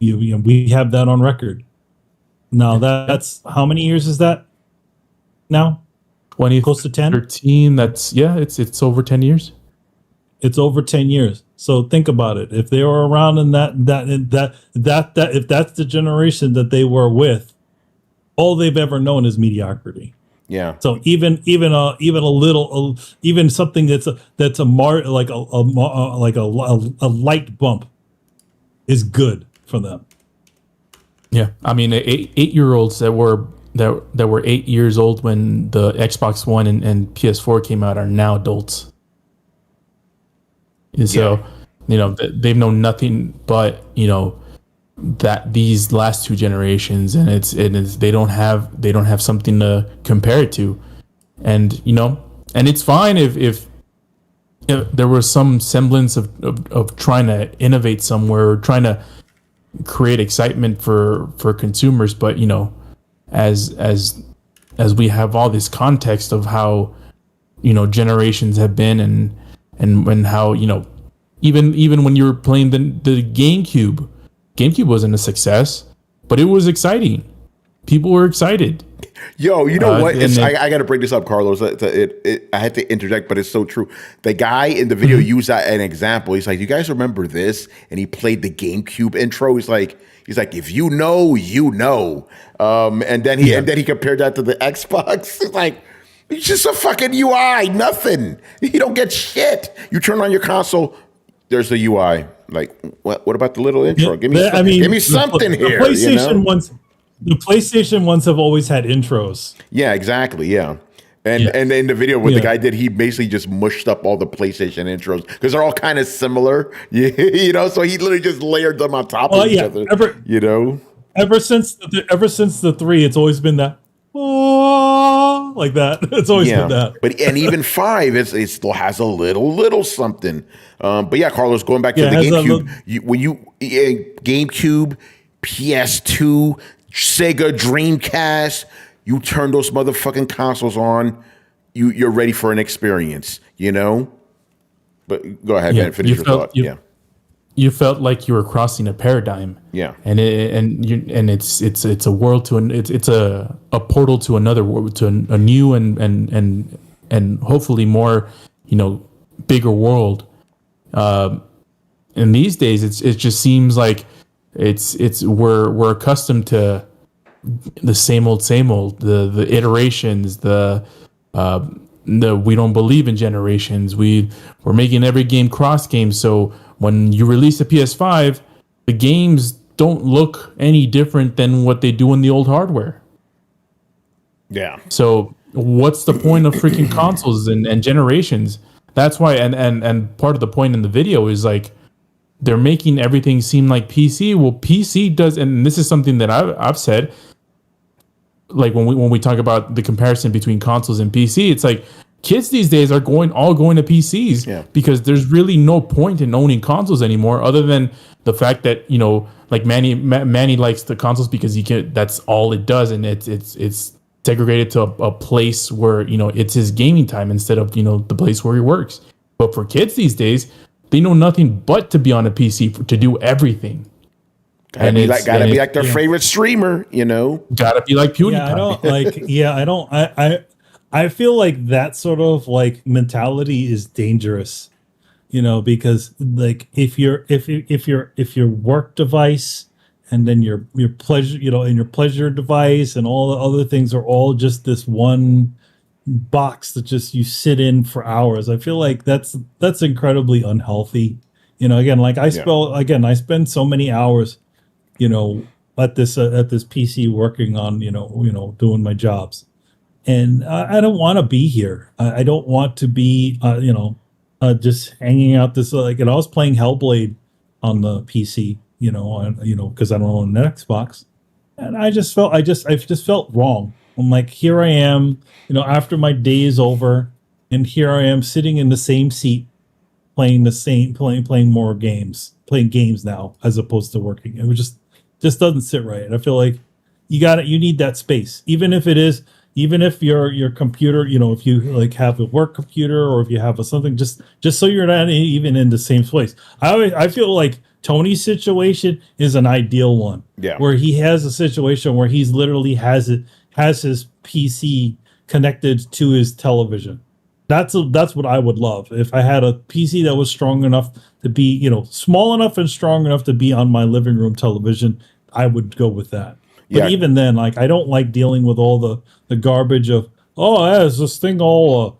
We have that on record. Now that's how many years is that? Now, 20, close to 10, 13. That's it's over 10 years. It's over 10 years. So think about it. If they were around in that if that's the generation that they were with, all they've ever known is mediocrity. Yeah. So even a little even something that's a light bump is good for them. Yeah, I mean, 8-year-olds that were 8 years old when the Xbox One and PS4 came out are now adults. And so, they've known nothing but that these last two generations, and it's they don't have something to compare it to, and and it's fine if there was some semblance of trying to innovate somewhere or trying to create excitement for consumers, but as we have all this context of how generations have been and how even when you were playing the GameCube wasn't a success, but it was exciting. People were excited. Yo, you know what? I got to bring this up, Carlos. I had to interject, but it's so true. The guy in the video used that an example. He's like, "You guys remember this?" And he played the GameCube intro. He's like, "If you know, you know." And then he compared that to the Xbox. It's like, it's just a fucking UI, nothing. You don't get shit. You turn on your console, there's the UI. Like, what about the little intro? Yeah, give me something here. The PlayStation ones have always had intros. Yeah, exactly. Yeah. And in the video what the guy did, he basically just mushed up all the PlayStation intros because they're all kind of similar. So he literally just layered them on top of each other. Ever since the 3, it's always been that like that. It's always been that. But even 5, it still has a little something. But yeah, Carlos, going back to the GameCube, GameCube, PS2, Sega Dreamcast, you turn those motherfucking consoles on, you're ready for an experience, But go ahead, man, finish your thought. You felt like you were crossing a paradigm. Yeah. And it's a world it's a portal to another world, to a new and hopefully more, bigger world. And these days it just seems like we're accustomed to the same old, the iterations, the we don't believe in generations. We're making every game cross game. So when you release a PS5, the games don't look any different than what they do in the old hardware. Yeah. So what's the point of freaking consoles and generations? That's why, and part of the point in the video is like, they're making everything seem like PC. Well, PC does, and this is something that I've said, like when we talk about the comparison between consoles and PC, it's like kids these days are going to PCs because there's really no point in owning consoles anymore, other than the fact that like Manny likes the consoles because that's all it does, and it's segregated to a place where it's his gaming time instead of the place where he works. But for kids these days, they know nothing but to be on a PC to do everything. Gotta be like their favorite streamer, Gotta be like PewDiePie. I feel like that sort of like mentality is dangerous, because like if your work device and then your pleasure, and your pleasure device and all the other things are all just this one box that just you sit in for hours. I feel like that's incredibly unhealthy. Again, like I spend so many hours at this PC working on doing my jobs, and I don't want to be here. I don't want to be just hanging out this I was playing Hellblade on the PC because I don't own an Xbox, and I just felt wrong. I'm like, here I am after my day is over, and here I am sitting in the same seat playing more games, playing games now as opposed to working. It was just doesn't sit right. I feel like you need that space, even if your computer, if you like have a work computer or if you have something, just so you're not even in the same place. I feel like Tony's situation is an ideal one, where he has a situation where he's literally has his PC connected to his television. That's what I would love. If I had a PC that was strong enough to be, small enough and strong enough to be on my living room television, I would go with that. But even then, like, I don't like dealing with all the garbage of, is this thing all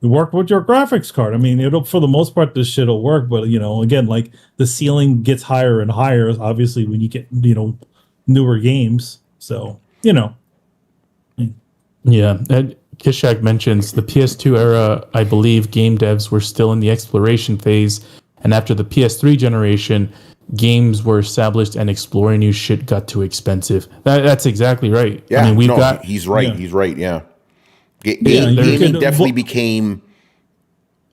work with your graphics card? I mean, it'll, for the most part, this shit will work. But, again, like, the ceiling gets higher and higher, obviously, when you get, newer games. So, Yeah. And Kishak mentions the PS2 era, I believe game devs were still in the exploration phase. And after the PS3 generation, games were established and exploring new shit got too expensive. That's exactly right. Yeah, I mean, he's right. Yeah. He's right. Yeah. Yeah, Gaming definitely became,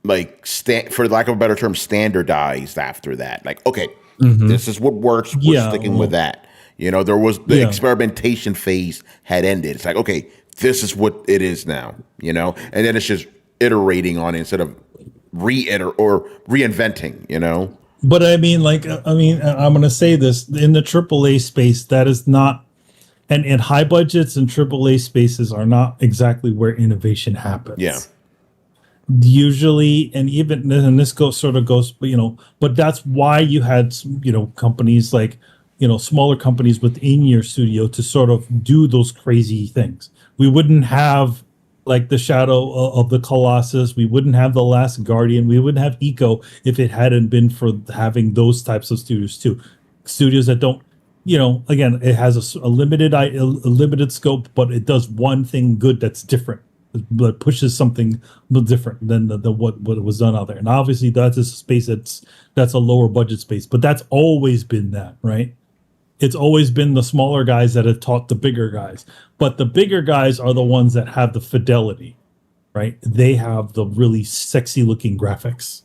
like, for lack of a better term, standardized after that. Like, okay, this is what works. We're sticking with that. There was the experimentation phase had ended. It's like, okay, this is what it is now, and then it's just iterating on it instead of reinventing, But I mean, I'm going to say this in the AAA space, that is not, and in high budgets and AAA spaces are not exactly where innovation happens. Yeah. Usually, and this goes, but that's why you had, companies like, smaller companies within your studio to sort of do those crazy things. We wouldn't have like the Shadow of the Colossus. We wouldn't have The Last Guardian. We wouldn't have Eco if it hadn't been for having those types of studios too. Studios that don't, again, it has a limited scope, but it does one thing good that's different. That pushes something different than what was done out there. And obviously that's a space that's a lower budget space, but that's always been that, right? It's always been the smaller guys that have taught the bigger guys. But the bigger guys are the ones that have the fidelity, right? They have the really sexy looking graphics.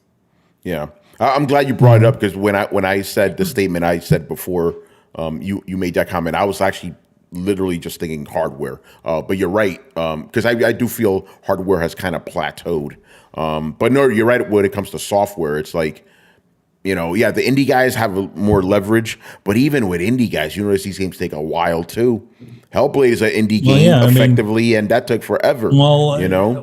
Yeah. I'm glad you brought it up, because when I said the statement I said before you made that comment, I was actually literally just thinking hardware. But you're right, because I do feel hardware has kind of plateaued. But no, you're right when it comes to software. It's like, the indie guys have more leverage, but even with indie guys, you notice these games take a while too. Hellblade is an indie game, effectively, and that took forever. Well, even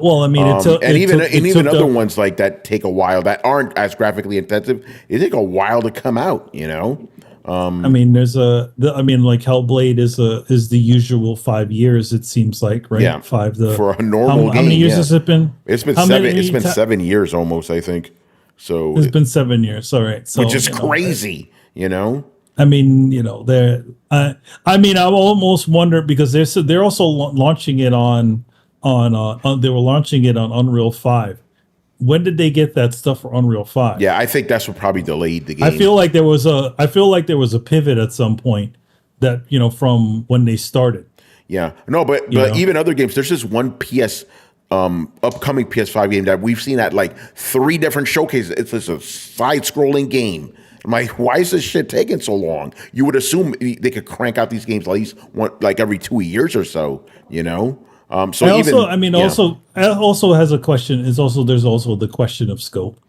other ones like that take a while that aren't as graphically intensive. It take a while to come out. Like Hellblade is the usual 5 years. It seems like, right? Yeah, for a normal game. How many years has it been? It's been 7. It's been 7 years almost, I think. So it's been 7 years. All right, so, which is crazy, I almost wonder, because they're also launching it on they were launching it on Unreal 5. When did they get that stuff for Unreal 5? Yeah, I think that's what probably delayed the game. I feel like there was a pivot at some point that, from when they started. Yeah. No, but even other games, there's this one upcoming PS5 game that we've seen at like 3 different showcases. It's just a side-scrolling game. I'm like, why is this shit taking so long? You would assume they could crank out these games at least every 2 years or so, also has a question. There's also the question of scope.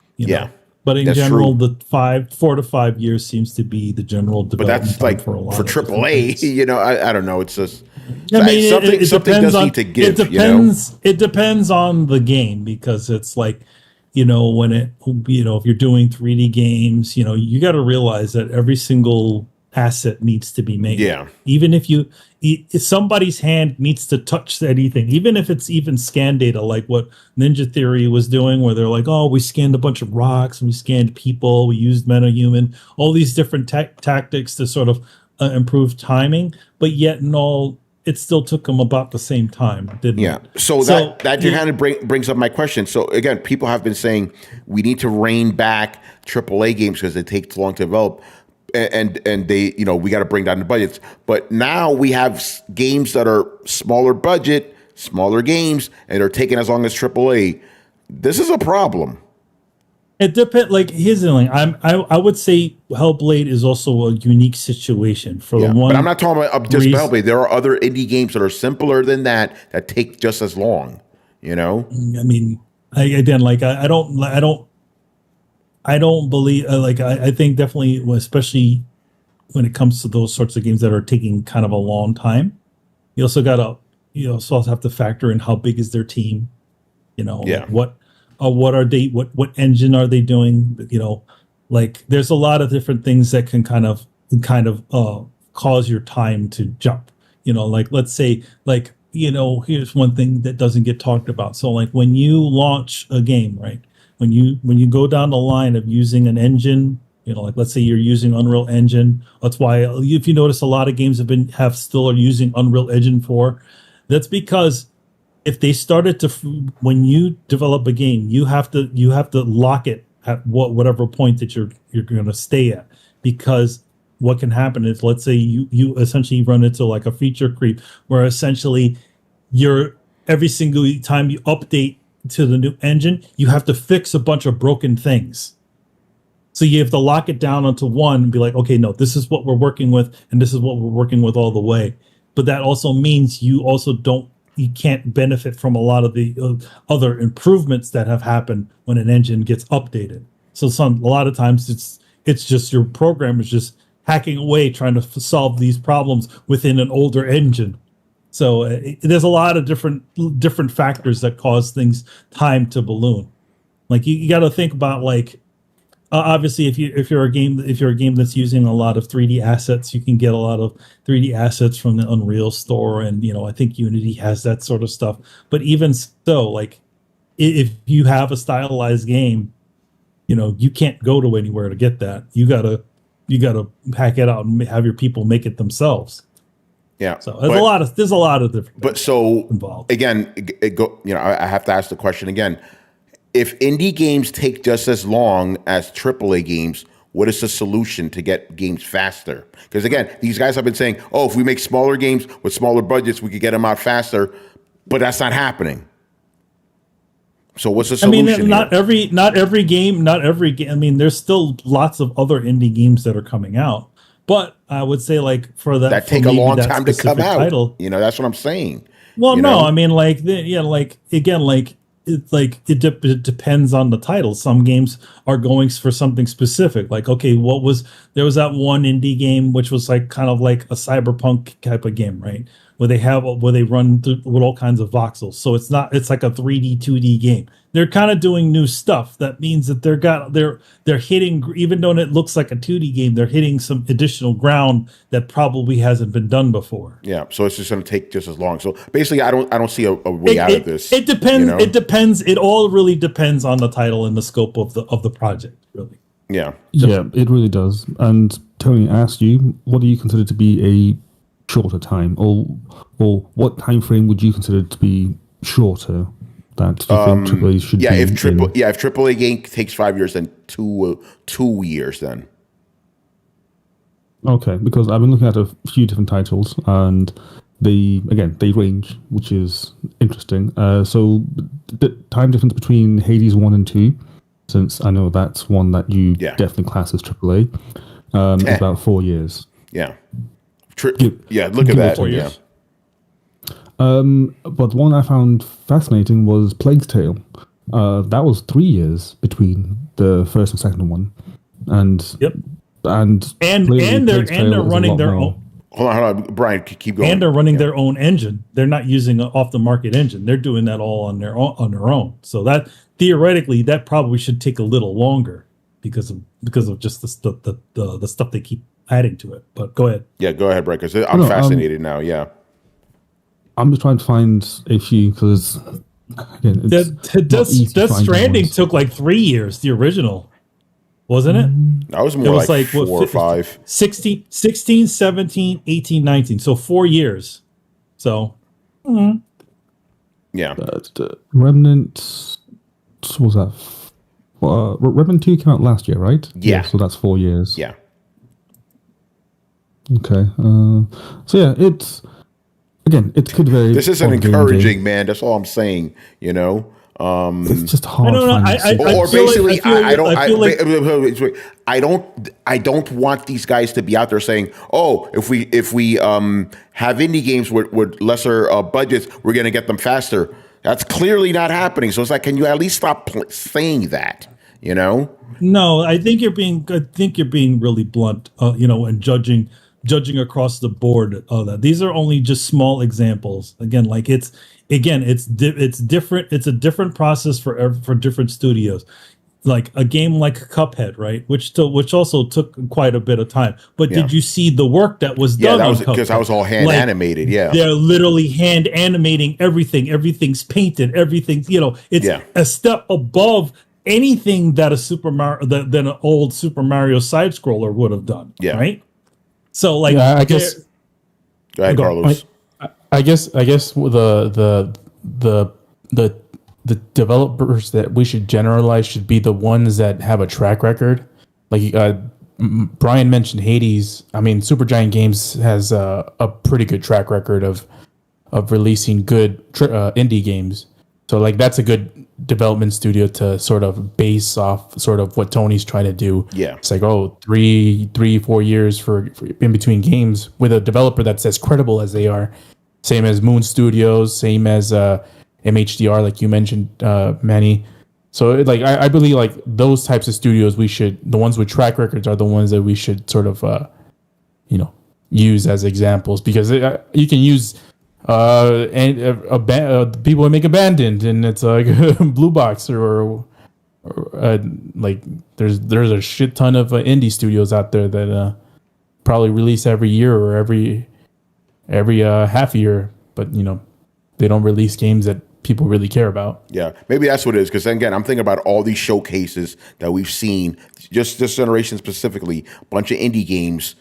But in general, true. The 4 to 5 years seems to be the general development. But that's like for AAA. I don't know. It's just something does need to give. It depends on the game, because it's like, when if you're doing 3D games, you got to realize that every single asset needs to be made. Yeah. Even if somebody's hand needs to touch anything, even if it's even scan data, like what Ninja Theory was doing, where they're like, we scanned a bunch of rocks and we scanned people, we used MetaHuman, all these different tactics to sort of improve timing, but yet it still took them about the same time, didn't it? So that kind of brings up my question. So again, people have been saying we need to rein back AAA games because they take too long to develop. And they, we got to bring down the budgets. But now we have games that are smaller budget, smaller games, and they're taking as long as AAA. This is a problem. It depends. Like, here's the thing. I would say Hellblade is also a unique situation for the one. But I'm not talking about just Hellblade. There are other indie games that are simpler than that take just as long. I mean, I don't believe, I think definitely, especially when it comes to those sorts of games that are taking kind of a long time, you also have to factor in how big is their team, what engine are they doing? Like there's a lot of different things that can kind of cause your time to jump. Like let's say like here's one thing that doesn't get talked about. So like when you launch a game, right? When you go down the line of using an engine, like let's say you're using Unreal Engine. That's why if you notice a lot of games still are using Unreal Engine 4. That's because if they started to, when you develop a game, you have to lock it at whatever point that you're going to stay at, because what can happen is, let's say you essentially run into like a feature creep where essentially every single time you update to the new engine, you have to fix a bunch of broken things. So you have to lock it down onto one and be like, okay, no, this is what we're working with, and this is what we're working with all the way. But that also means you can't benefit from a lot of the other improvements that have happened when an engine gets updated. So a lot of times it's just your program is just hacking away trying to solve these problems within an older engine. So there's a lot of different factors that cause time to balloon. Like you got to think about like obviously if you're a game that's using a lot of 3D assets, you can get a lot of 3D assets from the Unreal Store, and I think Unity has that sort of stuff. But even so, like if you have a stylized game, you can't go to anywhere to get that. You gotta hack it out and have your people make it themselves. Yeah. So there's a lot of different. But so involved. Again, I have to ask the question again. If indie games take just as long as AAA games, what is the solution to get games faster? Because again, these guys have been saying, if we make smaller games with smaller budgets, we could get them out faster, but that's not happening. So what's the solution? I mean, not every game. I mean, there's still lots of other indie games that are coming out, but I would say like that take a long time to come out. Title, that's what I'm saying. Well, no, I mean, like it depends on the title. Some games are going for something specific. Like, okay, there was that one indie game which was like kind of like a cyberpunk type of game, right? Where they run with all kinds of voxels. So it's like a 3D, 2D game. They're kind of doing new stuff. That means that they're hitting, even though it looks like a 2D game, they're hitting some additional ground that probably hasn't been done before. Yeah, so it's just going to take just as long. So basically, I don't see a way out of this. It depends. It depends. It all really depends on the title and the scope of the project, really. Yeah. Yeah, it really does. And Tony asked you, what do you consider to be a shorter time, or what time frame would you consider to be shorter that you think AAA should be? If AAA game takes 5 years, then 2 years then. Okay, because I've been looking at a few different titles, and they range, which is interesting. So the time difference between Hades 1 and 2, since I know that's one that you definitely class as AAA, is about 4 years. Yeah. Look at that. 4 years. But the one I found fascinating was Plague's Tale. That was 3 years between the first and second one, and they're running their own. Hold on, Brian, keep going. And they're running their own engine. They're not using an off-the-market engine. They're doing that all on their own. So that theoretically, that probably should take a little longer because of just the stuff they keep adding to it. But go ahead. Yeah, go ahead, Brian, because I'm fascinated now. Yeah. I'm just trying to find a few because again, Death Stranding took like 3 years. The original, wasn't it? That was more like 4 or 5. 16, 17, 18, 19. So 4 years. So, yeah. Remnant. What was that? Remnant 2 came out last year, right? Yeah. So that's 4 years. Yeah. Okay. So yeah, it's. Again, it could vary. This isn't encouraging, man. That's all I'm saying. It's just hard. I don't want these guys to be out there saying, if we have indie games with lesser budgets, we're going to get them faster. That's clearly not happening. So it's like, can you at least stop saying that? No, I think you're being really blunt. And judging judging across the board of that. These are only just small examples. Again, like it's different. It's a different process for different studios. Like a game like Cuphead, right? Which also took quite a bit of time. But did you see the work that was done? Yeah, that was because that was all hand animated. Yeah, they're literally hand animating everything. Everything's painted. Everything's it's a step above anything that than an old Super Mario side scroller would have done. Yeah, right. So like, I guess. Go ahead, Carlos. I guess the developers that we should generalize should be the ones that have a track record. Like Brian mentioned Hades. I mean, Supergiant Games has a pretty good track record of releasing good indie games. So like that's a good development studio to sort of base off sort of what Tony's trying to do. Yeah. It's like, 3-4 years for in between games with a developer that's as credible as they are. Same as Moon Studios, same as MHDR, like you mentioned, Manny. So like I believe like those types of studios the ones with track records are the ones that we should sort of use as examples, because you can use people who make Abandoned, and it's like Blue Box or like there's a shit ton of indie studios out there that probably release every year or every half year, but they don't release games that people really care about. Yeah, maybe that's what it is. Because again, I'm thinking about all these showcases that we've seen, just this generation specifically, a bunch of indie games,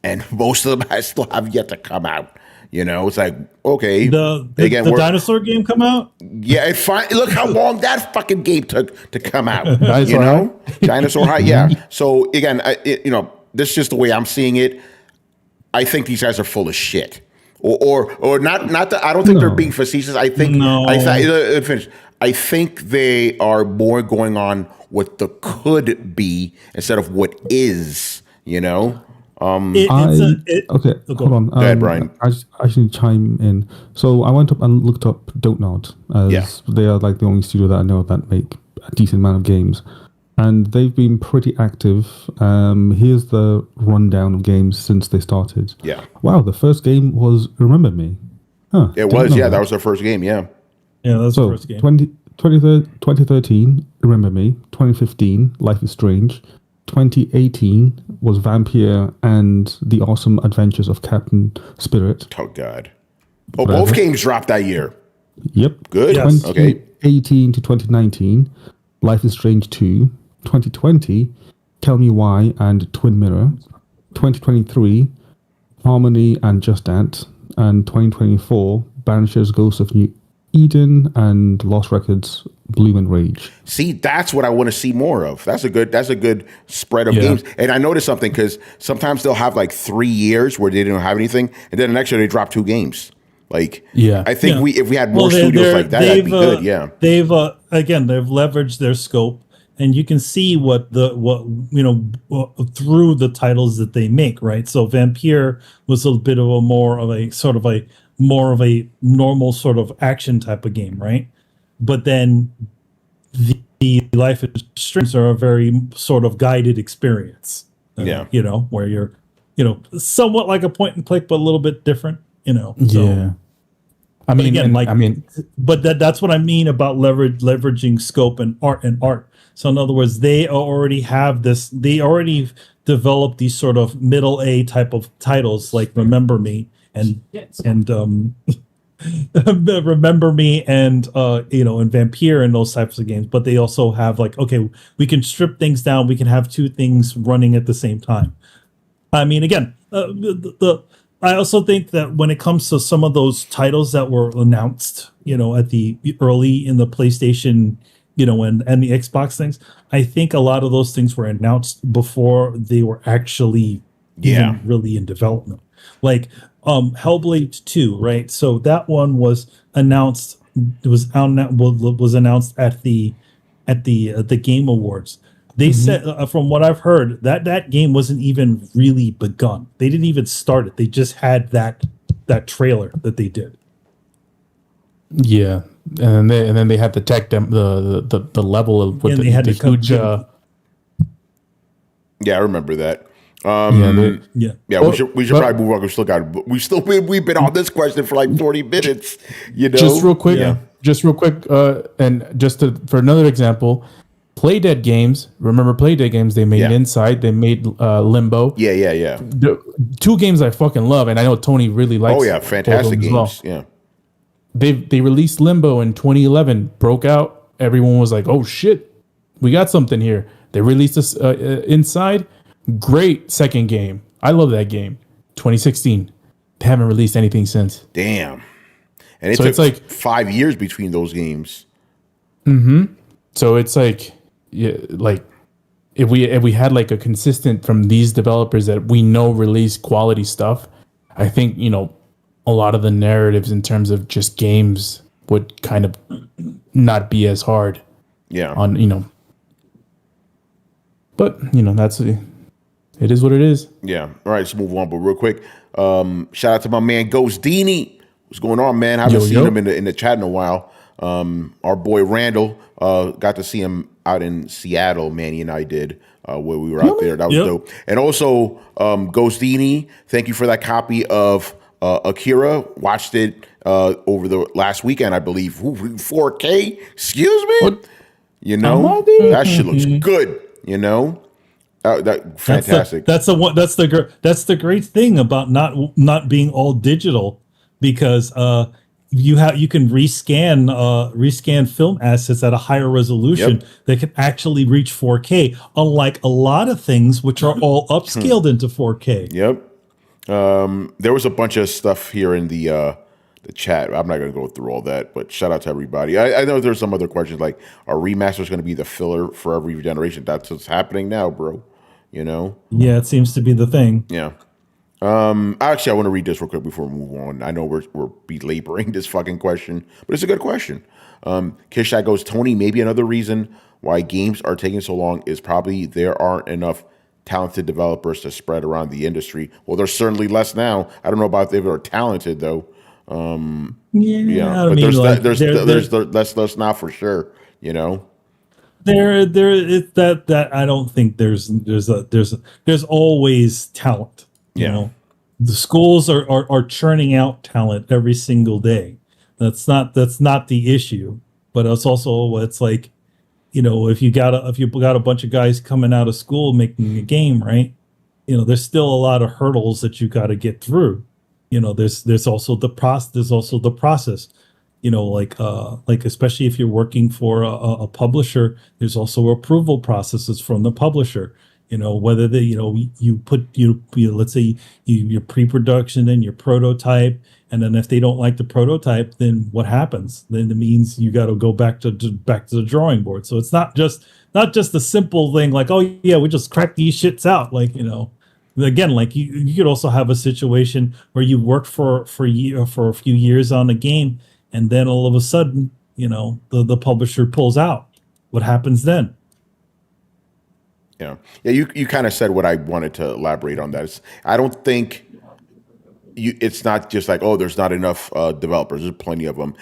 and most of them I still have yet to come out. It's like, okay, the dinosaur game come out. Yeah, it's fine. Look how long that fucking game took to come out. Dinosaur High. Yeah. So again, this is just the way I'm seeing it. I think these guys are full of shit. Or not that I don't think they're being facetious. I think I think they are more going on what the could be instead of what is. Okay, hold on. Go ahead, Brian. I should chime in. So I went up and looked up Dontnod, as they are like the only studio that I know that make a decent amount of games, and they've been pretty active. Here's the rundown of games since they started. Yeah. Wow, the first game was Remember Me. Huh, it was, yeah. That was their first game, yeah. Yeah, that was the first game. 2013, Remember Me. 2015, Life is Strange. 2018 was Vampire and The Awesome Adventures of Captain Spirit. Oh, God. Oh, both games dropped that year. Yep. Good. Yes. 2018 to 2019, Life is Strange 2. 2020, Tell Me Why and Twin Mirror. 2023, Harmony and Just Dance. And 2024, Banisher's Ghost of New Eden and Lost Records, Bloom and Rage. See, that's what I want to see more of. That's a good spread of games. And I noticed something, because sometimes they'll have like 3 years where they didn't have anything, and then the next year they drop 2 games. Like, I think if we had more studios like that, that'd be good. Yeah, they've leveraged their scope, and you can see what through the titles that they make, right? So Vampire was a bit of a more of a normal sort of action type of game, right? But then the Life is Strange are a very sort of guided experience. Where you're, somewhat like a point and click, but a little bit different, So. But that's what I mean about leveraging scope and art. So in other words, they already have this. They already developed these sort of middle A type of titles like Remember Me and Remember Me and and Vampire and those types of games. But they also have like, okay, we can strip things down. We can have 2 things running at the same time. I mean, again, I also think that when it comes to some of those titles that were announced, at the early in the PlayStation, and the Xbox things, I think a lot of those things were announced before they were actually even really in development. Like Hellblade 2, right? So that one was announced. It was announced at the Game Awards. They said, from what I've heard, that game wasn't even really begun. They didn't even start it. They just had that trailer that they did. Yeah, and then they had the tech the level of what they had the huge. Yeah, I remember that. Yeah. We should probably move on. We've been on this question for like 40 minutes. Just real quick, and for another example, Playdead Games. Remember Playdead Games? They made Inside. They made Limbo. Yeah. The two games I fucking love, and I know Tony really likes. Oh yeah, fantastic games. Well. Yeah. They released Limbo in 2011. Broke out. Everyone was like, "Oh shit, we got something here." They released this Inside. Great second game. I love that game. 2016. They haven't released anything since. Damn. And it's like 5 years between those games. Mm-hmm. So it's like, yeah, like if we had like a consistent from these developers that we know release quality stuff, I think, a lot of the narratives in terms of just games would kind of not be as hard. Yeah. But that's it is what it is. Yeah. All right, let's move on. But real quick, shout out to my man Ghost Dini. What's going on, man? I haven't seen him in the chat in a while. Our boy Randall, got to see him out in Seattle. Manny and I did where we were out there. That was dope. And also, Ghost Dini, thank you for that copy of Akira. Watched it over the last weekend, I believe. 4K. Excuse me. What? That shit looks good. That fantastic. That's the great thing about not being all digital, because you can rescan film assets at a higher resolution that can actually reach 4K, unlike a lot of things which are all upscaled into 4K. Yep. There was a bunch of stuff here in the chat. I'm not going to go through all that, but shout out to everybody. I know there's some other questions like, are remasters going to be the filler for every generation? That's what's happening now, bro. Yeah, it seems to be the thing. Yeah. Actually, I want to read this real quick before we move on. I know we're belaboring this fucking question, but it's a good question. Kishak goes, Tony, maybe another reason why games are taking so long is probably there aren't enough talented developers to spread around the industry. Well, there's certainly less now. I don't know about if they're talented though. But there's less now for sure. That I don't think there's always talent. The schools are churning out talent every single day. That's not the issue, but it's like, if you got a bunch of guys coming out of school making a game, right? There's still a lot of hurdles that you got to get through. There's also the process. Like especially if you're working for a publisher, there's also approval processes from the publisher. Whether you put let's say your pre-production and your prototype, and then if they don't like the prototype, then what happens? Then it means you got to go back to the drawing board. So it's not just a simple thing like, oh yeah, we just crack these shits out. Like, again, like you could also have a situation where you work for a few years on a game, and then all of a sudden, the publisher pulls out. What happens then? Yeah. You kind of said what I wanted to elaborate on that. I don't think it's not just like, oh, there's not enough developers. There's plenty of them.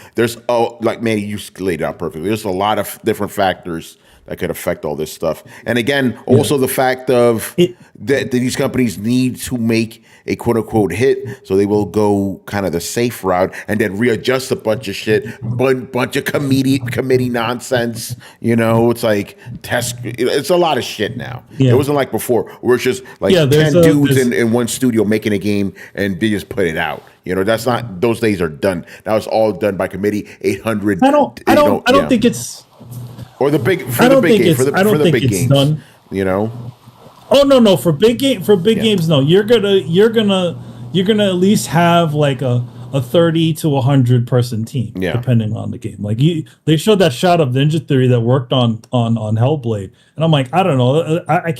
Like, man, you laid it out perfectly. There's a lot of different factors that could affect all this stuff. And again, also the fact of that these companies need to make a quote unquote hit, so they will go kind of the safe route and then readjust a bunch of shit, bunch of committee nonsense. It's like it's a lot of shit now. It wasn't like before where it's just like 10 dudes in one studio making a game and they just put it out. That's not, those days are done. Now it's all done by committee. 800. I don't think it's. Or the big for the big game for the big games. Done. Oh no, for big games, no. You're gonna at least have like a 30 to 100 person team, depending on the game. Like they showed that shot of Ninja Theory that worked on Hellblade, and I'm like, I don't know, I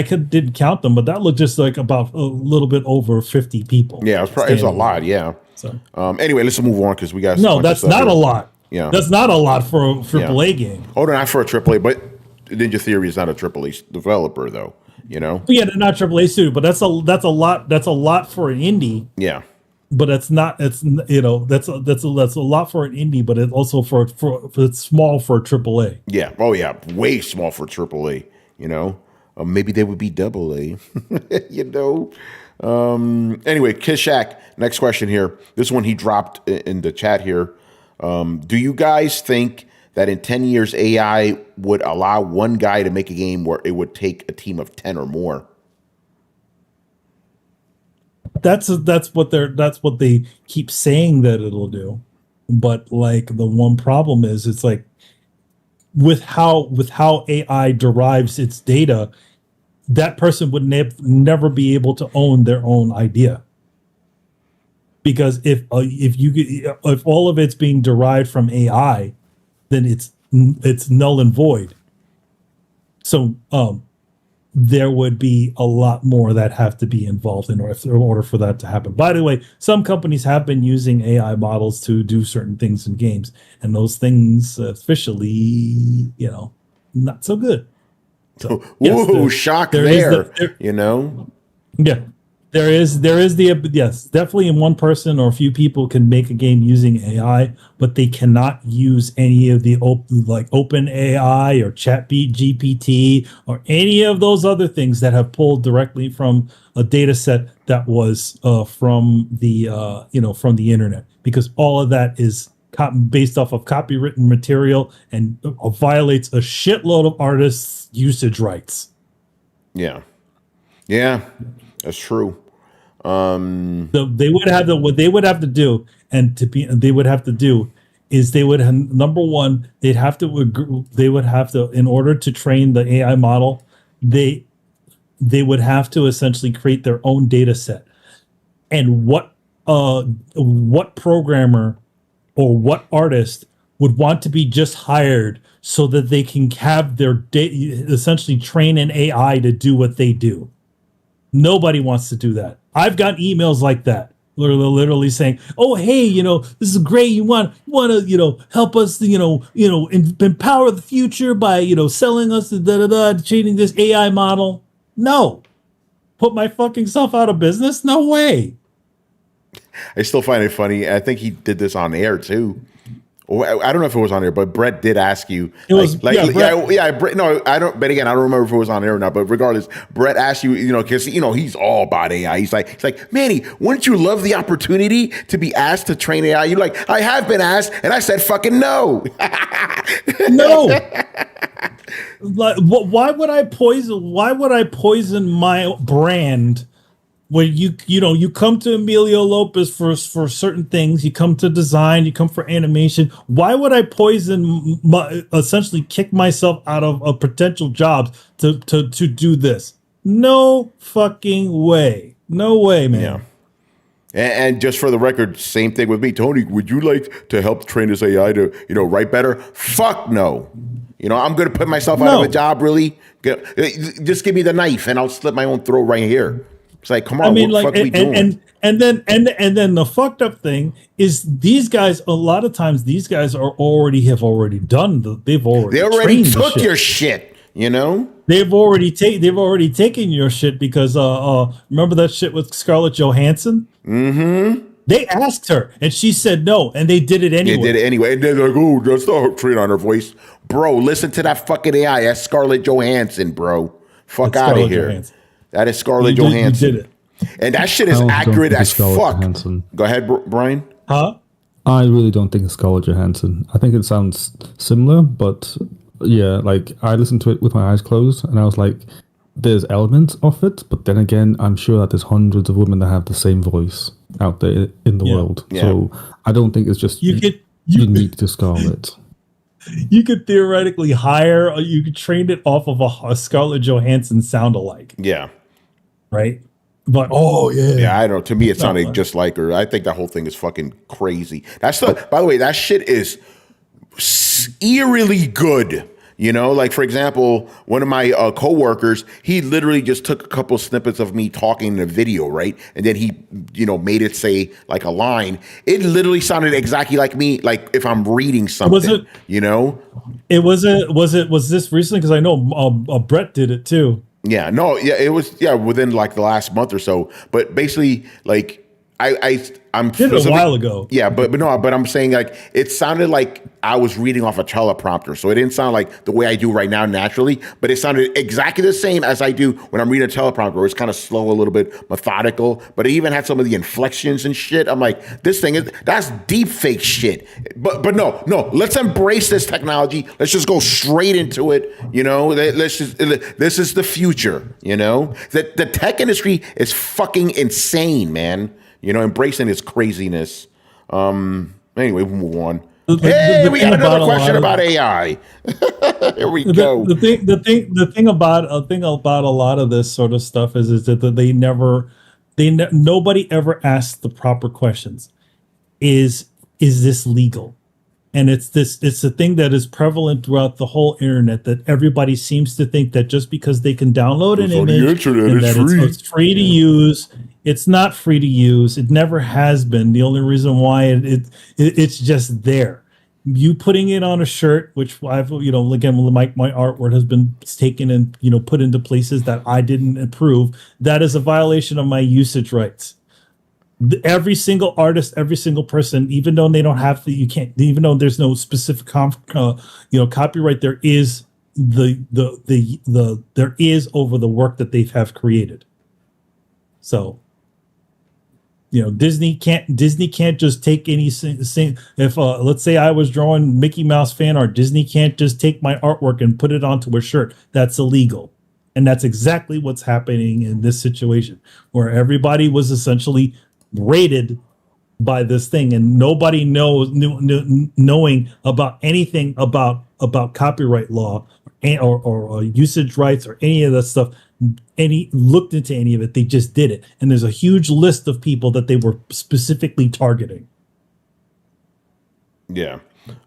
didn't count them, but that looked just like about a little bit over 50 people. Yeah, it's a lot. Yeah. So anyway, let's move on because we got that's not a lot. Yeah, that's not a lot for a AAA game. Oh, no, not for a AAA, but Ninja Theory is not a AAA developer, though. Yeah, they're not AAA studio, but that's a lot. That's a lot for an indie. Yeah, but it's not. It's that's a lot for an indie, but it's also for it's small for AAA. Yeah. Oh yeah, way small for AAA. maybe they would be double A. You know. Anyway, Kishak, next question here. This one he dropped in the chat here. Do you guys think that in 10 years AI would allow one guy to make a game where it would take a team of 10 or more? That's what they keep saying that it'll do. But like the one problem is it's like with how AI derives its data, that person would never be able to own their own idea. Because if all of it's being derived from AI, then it's null and void. So there would be a lot more that have to be involved in order for that to happen. By the way, some companies have been using AI models to do certain things in games, and those things officially, not so good. So, yes, shock there. You know? Yeah. There is definitely one person or a few people can make a game using AI, but they cannot use any of the open AI or GPT or any of those other things that have pulled directly from a data set that was from the internet, because all of that is based off of copywritten material and violates a shitload of artists' usage rights. Yeah, that's true. So they would have what they would have to do, they would have to do is number one, they would have to, in order to train the AI model, they would have to essentially create their own data set. And what programmer or what artist would want to be just hired so that they can have their essentially train an AI to do what they do? Nobody wants to do that. I've got emails like that, literally saying, "Oh, hey, this is great. You want to, help us, empower the future by, selling us training this AI model." No, put my fucking self out of business. No way. I still find it funny. I think he did this on air too. I don't know if it was on air, but Brett did ask you. It was Brett, no, I don't. But again, I don't remember if it was on air or not. But regardless, Brett asked you, because he's all about AI. He's like, Manny, wouldn't you love the opportunity to be asked to train AI? You're like, I have been asked, and I said, fucking no. No. Like, why would I poison my brand? Where you come to Emilio Lopez for certain things, you come to design, you come for animation. Why would I essentially kick myself out of potential jobs to do this? No fucking way. No way, man. Yeah. And just for the record, same thing with me. Tony, would you like to help train this AI to, write better? Fuck no. I'm going to put myself out of a job, really? Just give me the knife and I'll slit my own throat right here. It's like, come on, what the fuck are we doing? And then the fucked up thing is these guys, a lot of times these guys have already done they already took your shit, They've already taken your shit because remember that shit with Scarlett Johansson? Mm-hmm. They asked her and she said no, and they did it anyway. And they're like, oh, that's not train on her voice. Bro, listen to that fucking AI. That's Scarlett Johansson, bro. Fuck out of here. Johansson. That is Scarlett Johansson. You did it. And that shit is accurate as fuck. Johansson. Go ahead, Brian. Huh? I really don't think it's Scarlett Johansson. I think it sounds similar, but yeah, like I listened to it with my eyes closed and I was like, there's elements of it, but then again, I'm sure that there's hundreds of women that have the same voice out there in the world. Yeah. So I don't think it's just unique to Scarlett. You could theoretically you could train it off of a Scarlett Johansson sound-alike. Yeah. Right? But, yeah, I don't know. To me, it sounded just like her. I think that whole thing is fucking crazy. By the way, that shit is eerily good. Like, for example, one of my coworkers, he literally just took a couple snippets of me talking in a video, right? And then he, made it say like a line. It literally sounded exactly like me, like if I'm reading something, Was this recently? Because I know Brett did it too. Yeah, no, yeah, it was, within like the last month or so. But basically, like, I'm did it a while ago. Yeah, but I'm saying like it sounded like I was reading off a teleprompter, so it didn't sound like the way I do right now naturally. But it sounded exactly the same as I do when I'm reading a teleprompter, where it's kind of slow, a little bit methodical. But it even had some of the inflections and shit. I'm like, that's deep fake shit. But no, let's embrace this technology. Let's just go straight into it. You know, this is the future. You know, the tech industry is fucking insane, man. You know, embracing its craziness. Anyway, we'll move on. We got another question about AI. Here we go. The thing about a lot of this sort of stuff is that nobody ever asks the proper questions. Is this legal? And it's a thing that is prevalent throughout the whole internet, that everybody seems to think that just because they can download an image and that it's free to use. It's not free to use. It never has been. The only reason why it's just there. You putting it on a shirt, which I've, again, my artwork has been taken and, put into places that I didn't approve. That is a violation of my usage rights. Every single artist, every single person, even though they don't have to, even though there's no specific copyright, there is there is over the work that they have created. So, Disney can't just take any if let's say I was drawing Mickey Mouse fan art, Disney can't just take my artwork and put it onto a shirt. That's illegal. And that's exactly what's happening in this situation, where everybody was essentially rated by this thing, and nobody knowing about anything about copyright law or usage rights or any of that stuff. Looked into any of it. They just did it, and there's a huge list of people that they were specifically targeting. Yeah.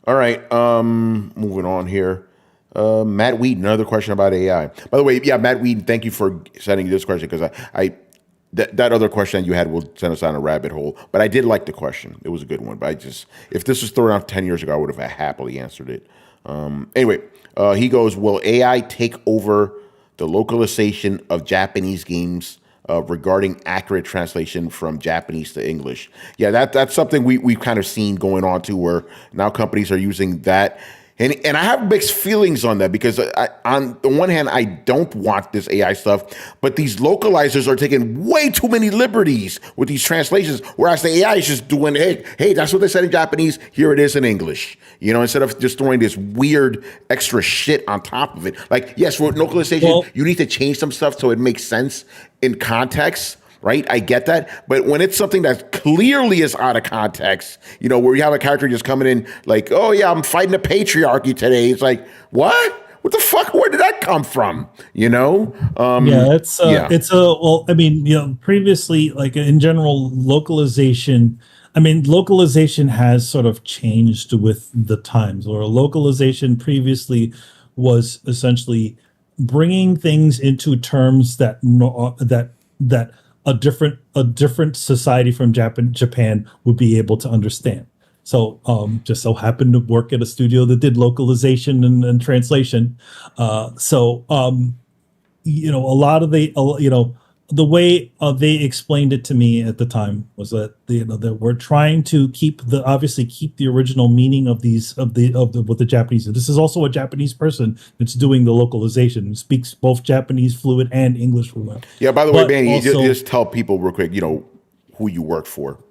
All right. Moving on here. Matt Wheaton, another question about AI. By the way, yeah, Matt Wheaton, thank you for sending this question, because that other question you had will send us down a rabbit hole. But I did like the question. It was a good one. But if this was thrown out 10 years ago, I would have happily answered it. Anyway, he goes, will AI take over the localization of Japanese games regarding accurate translation from Japanese to English? Yeah, that's something we've kind of seen going on too, where now companies are using that. And I have mixed feelings on that, because on the one hand, I don't want this AI stuff, but these localizers are taking way too many liberties with these translations, whereas the AI is just doing, hey, that's what they said in Japanese, here it is in English. Instead of just throwing this weird extra shit on top of it. Like, yes, for localization, you need to change some stuff so it makes sense in context. Right? I get that. But when it's something that clearly is out of context, where you have a character just coming in like, oh yeah, I'm fighting the patriarchy today. It's like, what? What the fuck? Where did that come from? Previously, like in general, localization has sort of changed with the times, or localization previously was essentially bringing things into terms that a different society from Japan would be able to understand. So just so happened to work at a studio that did localization and translation. A lot of the way they explained it to me at the time was that that we're trying to keep the original meaning of what the Japanese do. This is also a Japanese person that's doing the localization, speaks both Japanese fluent and English fluent. Yeah. By the way, Manny, you just tell people real quick, who you work for.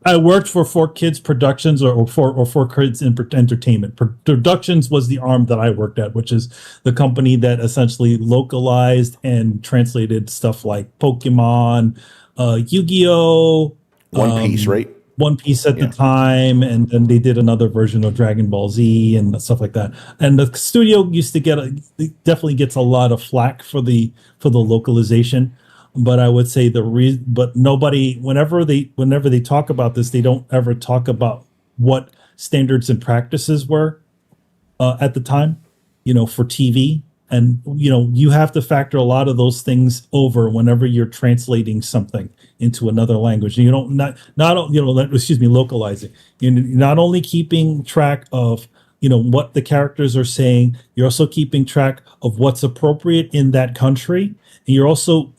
I worked for 4Kids Productions or 4Kids Entertainment. Productions was the arm that I worked at, which is the company that essentially localized and translated stuff like Pokemon, Yu-Gi-Oh! One Piece, right? One Piece at the time, and then they did another version of Dragon Ball Z and stuff like that. And the studio used to definitely gets a lot of flack for the localization. But I would say but nobody, whenever they talk about this, they don't ever talk about what standards and practices were at the time, for TV. And, you have to factor a lot of those things over whenever you're translating something into another language. You don't localizing. You're not only keeping track of, what the characters are saying, you're also keeping track of what's appropriate in that country. And you're also,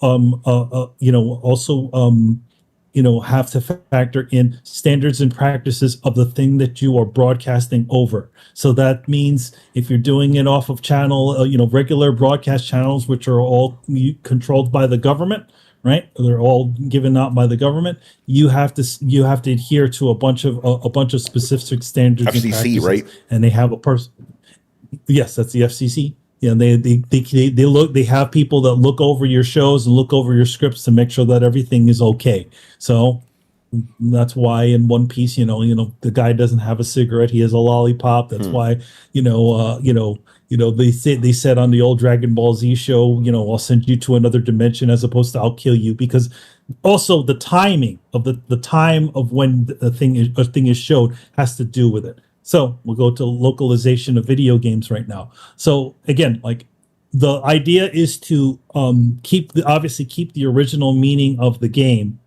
have to factor in standards and practices of the thing that you are broadcasting over. So that means if you're doing it off of channel, regular broadcast channels, which are all controlled by the government, right? They're all given out by the government. You have to adhere to a bunch of specific standards FCC, and practices, right? And they have a person. Yes, that's the FCC. Yeah, they have people that look over your shows and look over your scripts to make sure that everything is okay. So that's why in One Piece, the guy doesn't have a cigarette; he has a lollipop. That's why, they said on the old Dragon Ball Z show, I'll send you to another dimension as opposed to I'll kill you, because also the timing of the time of when a thing is showed has to do with it. So we'll go to localization of video games right now. So again, like the idea is to keep the original meaning of the game,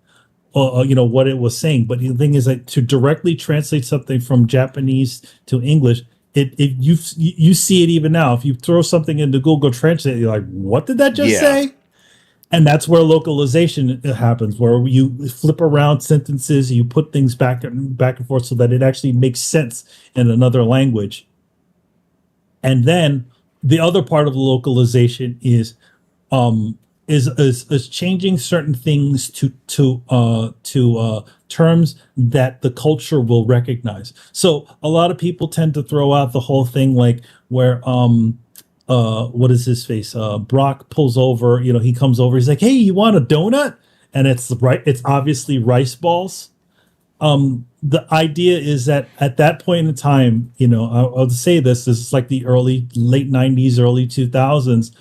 what it was saying. But the thing is that to directly translate something from Japanese to English, you see it even now. If you throw something into Google Translate, you're like, what did that just say? And that's where localization happens, where you flip around sentences, you put things back and forth so that it actually makes sense in another language. And then the other part of the localization is changing certain things to terms that the culture will recognize. So a lot of people tend to throw out the whole thing like where what is his face? Brock pulls over, he comes over, he's like, hey, you want a donut? And it's obviously rice balls. The idea is that at that point in time, I'll say this is like the late 90s, early 2000s.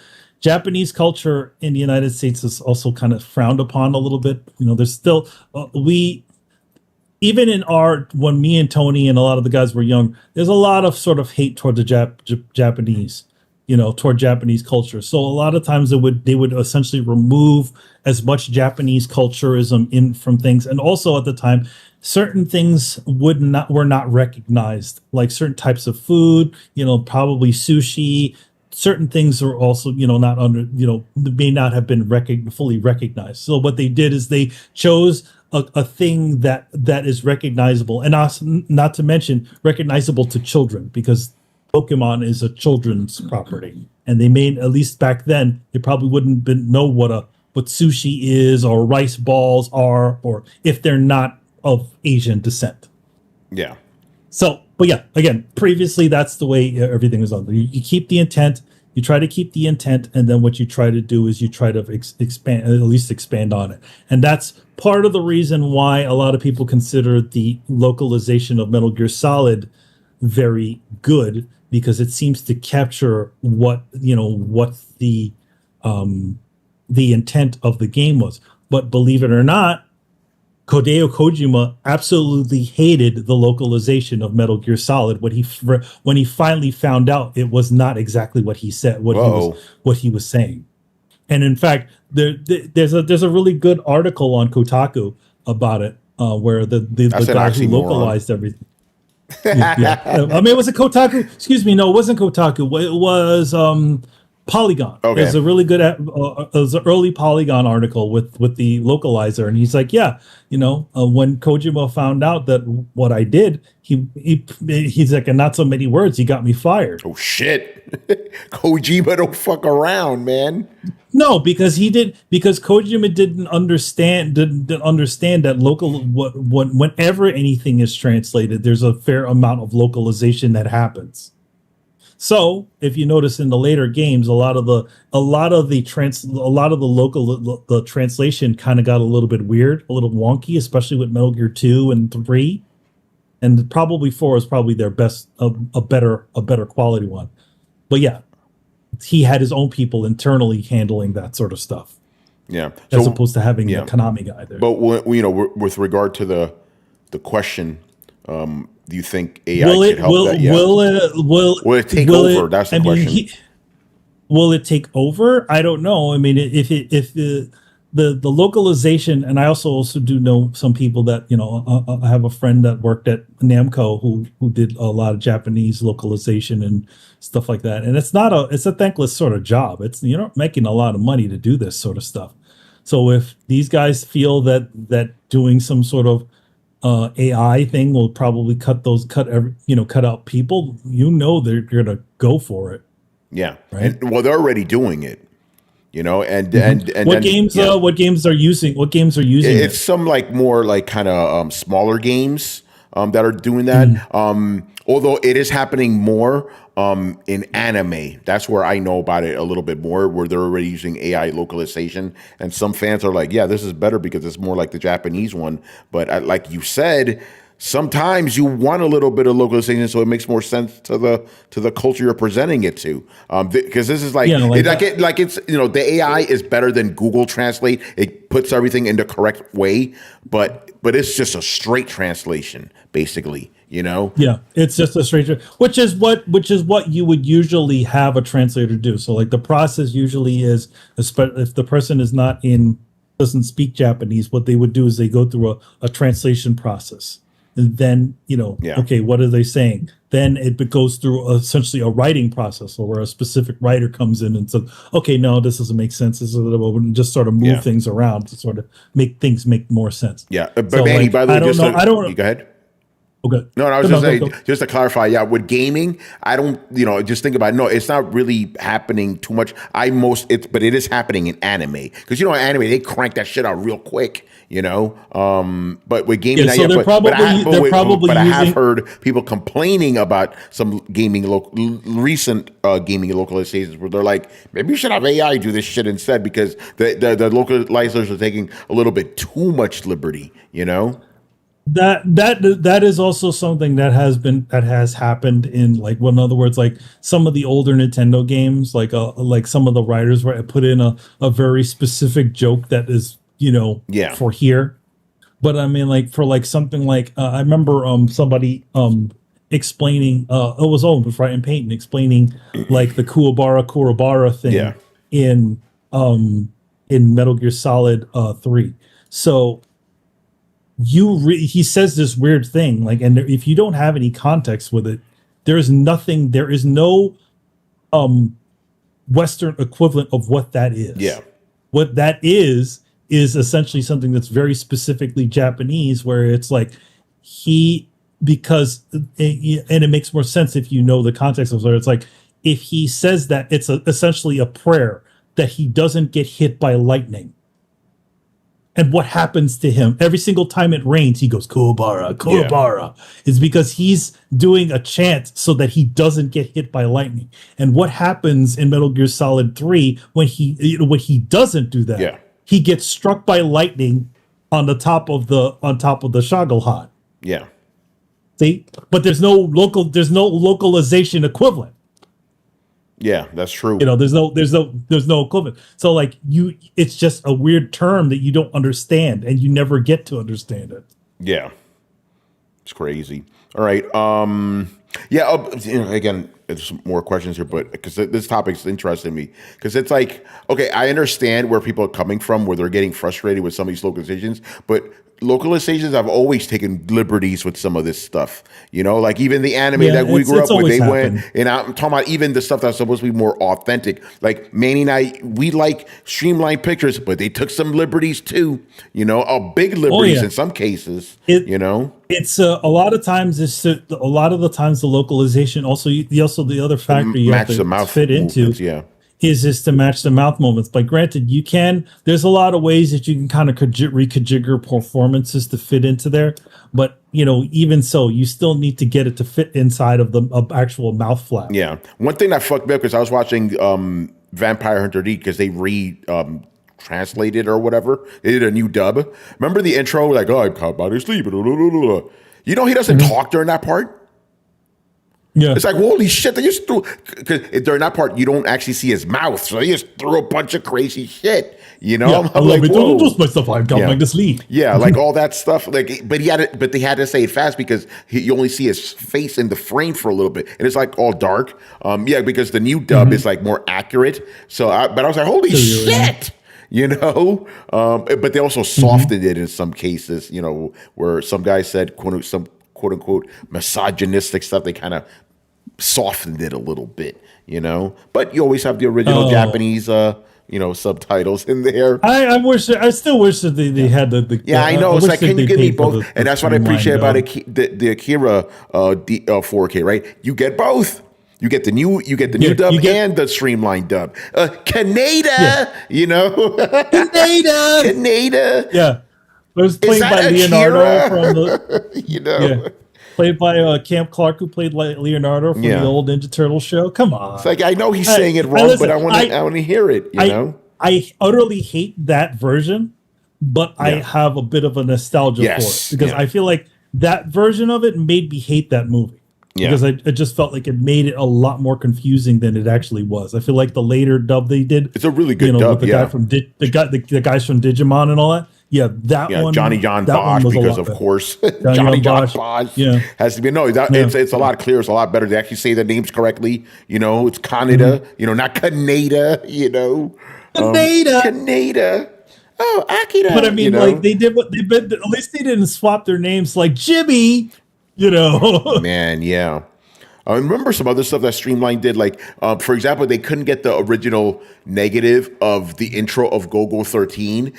Japanese culture in the United States is also kind of frowned upon a little bit. There's still, even in when me and Tony and a lot of the guys were young, there's a lot of sort of hate toward the Japanese. Toward Japanese culture. So a lot of times they would essentially remove as much Japanese culturism in from things. And also at the time, certain things were not recognized, like certain types of food, probably sushi. Certain things are also, not under, may not have been fully recognized. So what they did is they chose a thing that is recognizable, and also, not to mention recognizable to children, because Pokemon is a children's property, and they made, at least back then, they probably wouldn't know what sushi is or rice balls are, or if they're not of Asian descent. Yeah. So, but yeah, again, previously that's the way everything was done. You keep the intent, you try to keep the intent, and then what you try to do is you try to expand on it, and that's part of the reason why a lot of people consider the localization of Metal Gear Solid very good, because it seems to capture what the intent of the game was. But believe it or not, Hideo Kojima absolutely hated the localization of Metal Gear Solid when he finally found out it was not exactly what he said, what he was saying. And in fact, there's a really good article on Kotaku about it, where the guy who localized everything. Yeah. I mean, was it Kotaku? Excuse me. No, it wasn't Kotaku. It was Polygon. Okay. There's a really good, it was an early Polygon article with the localizer. And he's like, yeah, when Kojima found out that what I did, he's like, in not so many words, he got me fired. Oh, shit. Kojima don't fuck around, man. No, because Kojima didn't understand that whenever anything is translated, there's a fair amount of localization that happens. So if you notice in the later games, a lot of the translation kind of got a little bit weird, a little wonky, especially with Metal Gear 2 and 3, and probably 4 is probably their best, a better quality one. But yeah, he had his own people internally handling that sort of stuff. Yeah, as opposed to having the Konami guy there. But with regard to the question, do you think AI could help that? Yeah. Will it take over? That's the question. Will it take over? I don't know. I mean, if the localization, and I also do know some people that I have a friend that worked at Namco who did a lot of Japanese localization and stuff like that. And it's a thankless sort of job. You're not making a lot of money to do this sort of stuff. So if these guys feel that doing some sort of AI thing will probably cut out people, they're gonna go for it. Yeah, right. And well, they're already doing it. And what games are using it's it? Some like more like kind of smaller games that are doing that. Although it is happening more in anime. That's where I know about it a little bit more, where they're already using AI localization, and some fans are like, yeah, this is better because it's more like the Japanese one. But like you said, sometimes you want a little bit of localization, so it makes more sense to the culture you're presenting it to. Because this is like, it's the AI is better than Google Translate. It puts everything in the correct way, but it's just a straight translation, basically. Yeah, it's just a straight, which is what you would usually have a translator do. So like the process usually is, if the person doesn't speak Japanese, what they would do is they go through a translation process. And then, okay, what are they saying? Then it goes through essentially a writing process, where a specific writer comes in and says, okay, no, this doesn't make sense. This is and just sort of move things around to sort of make things make more sense. Yeah. But so, Manny, by the way, go ahead. Okay. No, I was just saying, just to clarify, with gaming, I don't, just think about it. No, it's not really happening too much. But it is happening in anime. Because, in anime, they crank that shit out real quick, But with gaming, so I have heard people complaining about some recent gaming localizations where they're like, maybe you should have AI do this shit instead, because the localizers are taking a little bit too much liberty, That is also something that has happened in in other words, like some of the older Nintendo games, like some of the writers put in a very specific joke that is for here. But I mean, like for something like I remember somebody explaining it was Brian Payton explaining like the Kuwabara thing in Metal Gear Solid 3. So he says this weird thing, and if you don't have any context with it, there is no Western equivalent of what that is. Yeah. What that is essentially something that's very specifically Japanese, where it's like and it makes more sense if you know the context of it. It's like, if he says that, it's essentially a prayer that he doesn't get hit by lightning. And what happens to him every single time it rains, he goes, Kuwabara. Yeah. It's because he's doing a chant so that he doesn't get hit by lightning. And what happens in Metal Gear Solid 3 when he doesn't do that? Yeah. He gets struck by lightning on top of the Shagelhot. Yeah. See? But there's no localization equivalent. Yeah, that's true. There's no equivalent. So it's just a weird term that you don't understand, and you never get to understand it. Yeah, it's crazy. All right. Again, there's more questions here, but because this topic's interesting me, because it's like, okay, I understand where people are coming from, where they're getting frustrated with some of these localizations, but localizations have always taken liberties with some of this stuff, like even the anime that we grew up with, they went, and I'm talking about even the stuff that's supposed to be more authentic. Like Manny and I, we like streamlined pictures, but they took some liberties too, big liberties in some cases, It's a lot of times the localization also the other factor you have to fit into is just to match the mouth movements. But granted, there's a lot of ways that you can kind of reconfigure performances to fit into there. But, even so, you still need to get it to fit inside of the actual mouth flap. Yeah. One thing that fucked me up, because I was watching Vampire Hunter D, because they translated or whatever. They did a new dub. Remember the intro? Like, I'm caught by sleep. He doesn't talk during that part. Yeah. It's like, holy shit, they just threw, because during that part, you don't actually see his mouth. So they just threw a bunch of crazy shit, Yeah, I'm like, don't do stuff. I'm coming like to sleep. Yeah, like all that stuff. But they had to say it fast, because you only see his face in the frame for a little bit. And it's like all dark. Because the new dub is like more accurate. So, but I was like, holy shit. But they also softened it in some cases, where some guy said, quote unquote, misogynistic stuff. They kind of softened it a little bit, you know. But you always have the original Japanese, subtitles in there. I still wish that they had the yeah, I know. It's like, can you give me both? And that's what I appreciate about the Akira 4K, right? You get both. You get the new dub and the streamlined dub. Canada, Canada. Canada. Yeah. It was played by Leonardo from the, Yeah. Played by Camp Clark, who played Leonardo from the old Ninja Turtle show. Come on. It's like, I know he's saying it wrong, but I want to hear it, you know? I utterly hate that version, but I have a bit of a nostalgia for it. Because I feel like that version of it made me hate that movie. Yeah. Because I just felt like it made it a lot more confusing than it actually was. I feel like the later dub they did, it's a really good dub. With the guy from the guys from Digimon and all that. Yeah, that one. Johnny John Bosch, because of course, Johnny John Bosch has to be. No, it's a lot clearer. It's a lot better. They actually say the names correctly. It's Canada. Not Canada. Canada. Canada. Oh, Akira. But I mean, like they did what they did. At least they didn't swap their names like Jimmy. Man, yeah. I remember some other stuff that Streamline did. Like, for example, they couldn't get the original negative of the intro of Go-Go 13.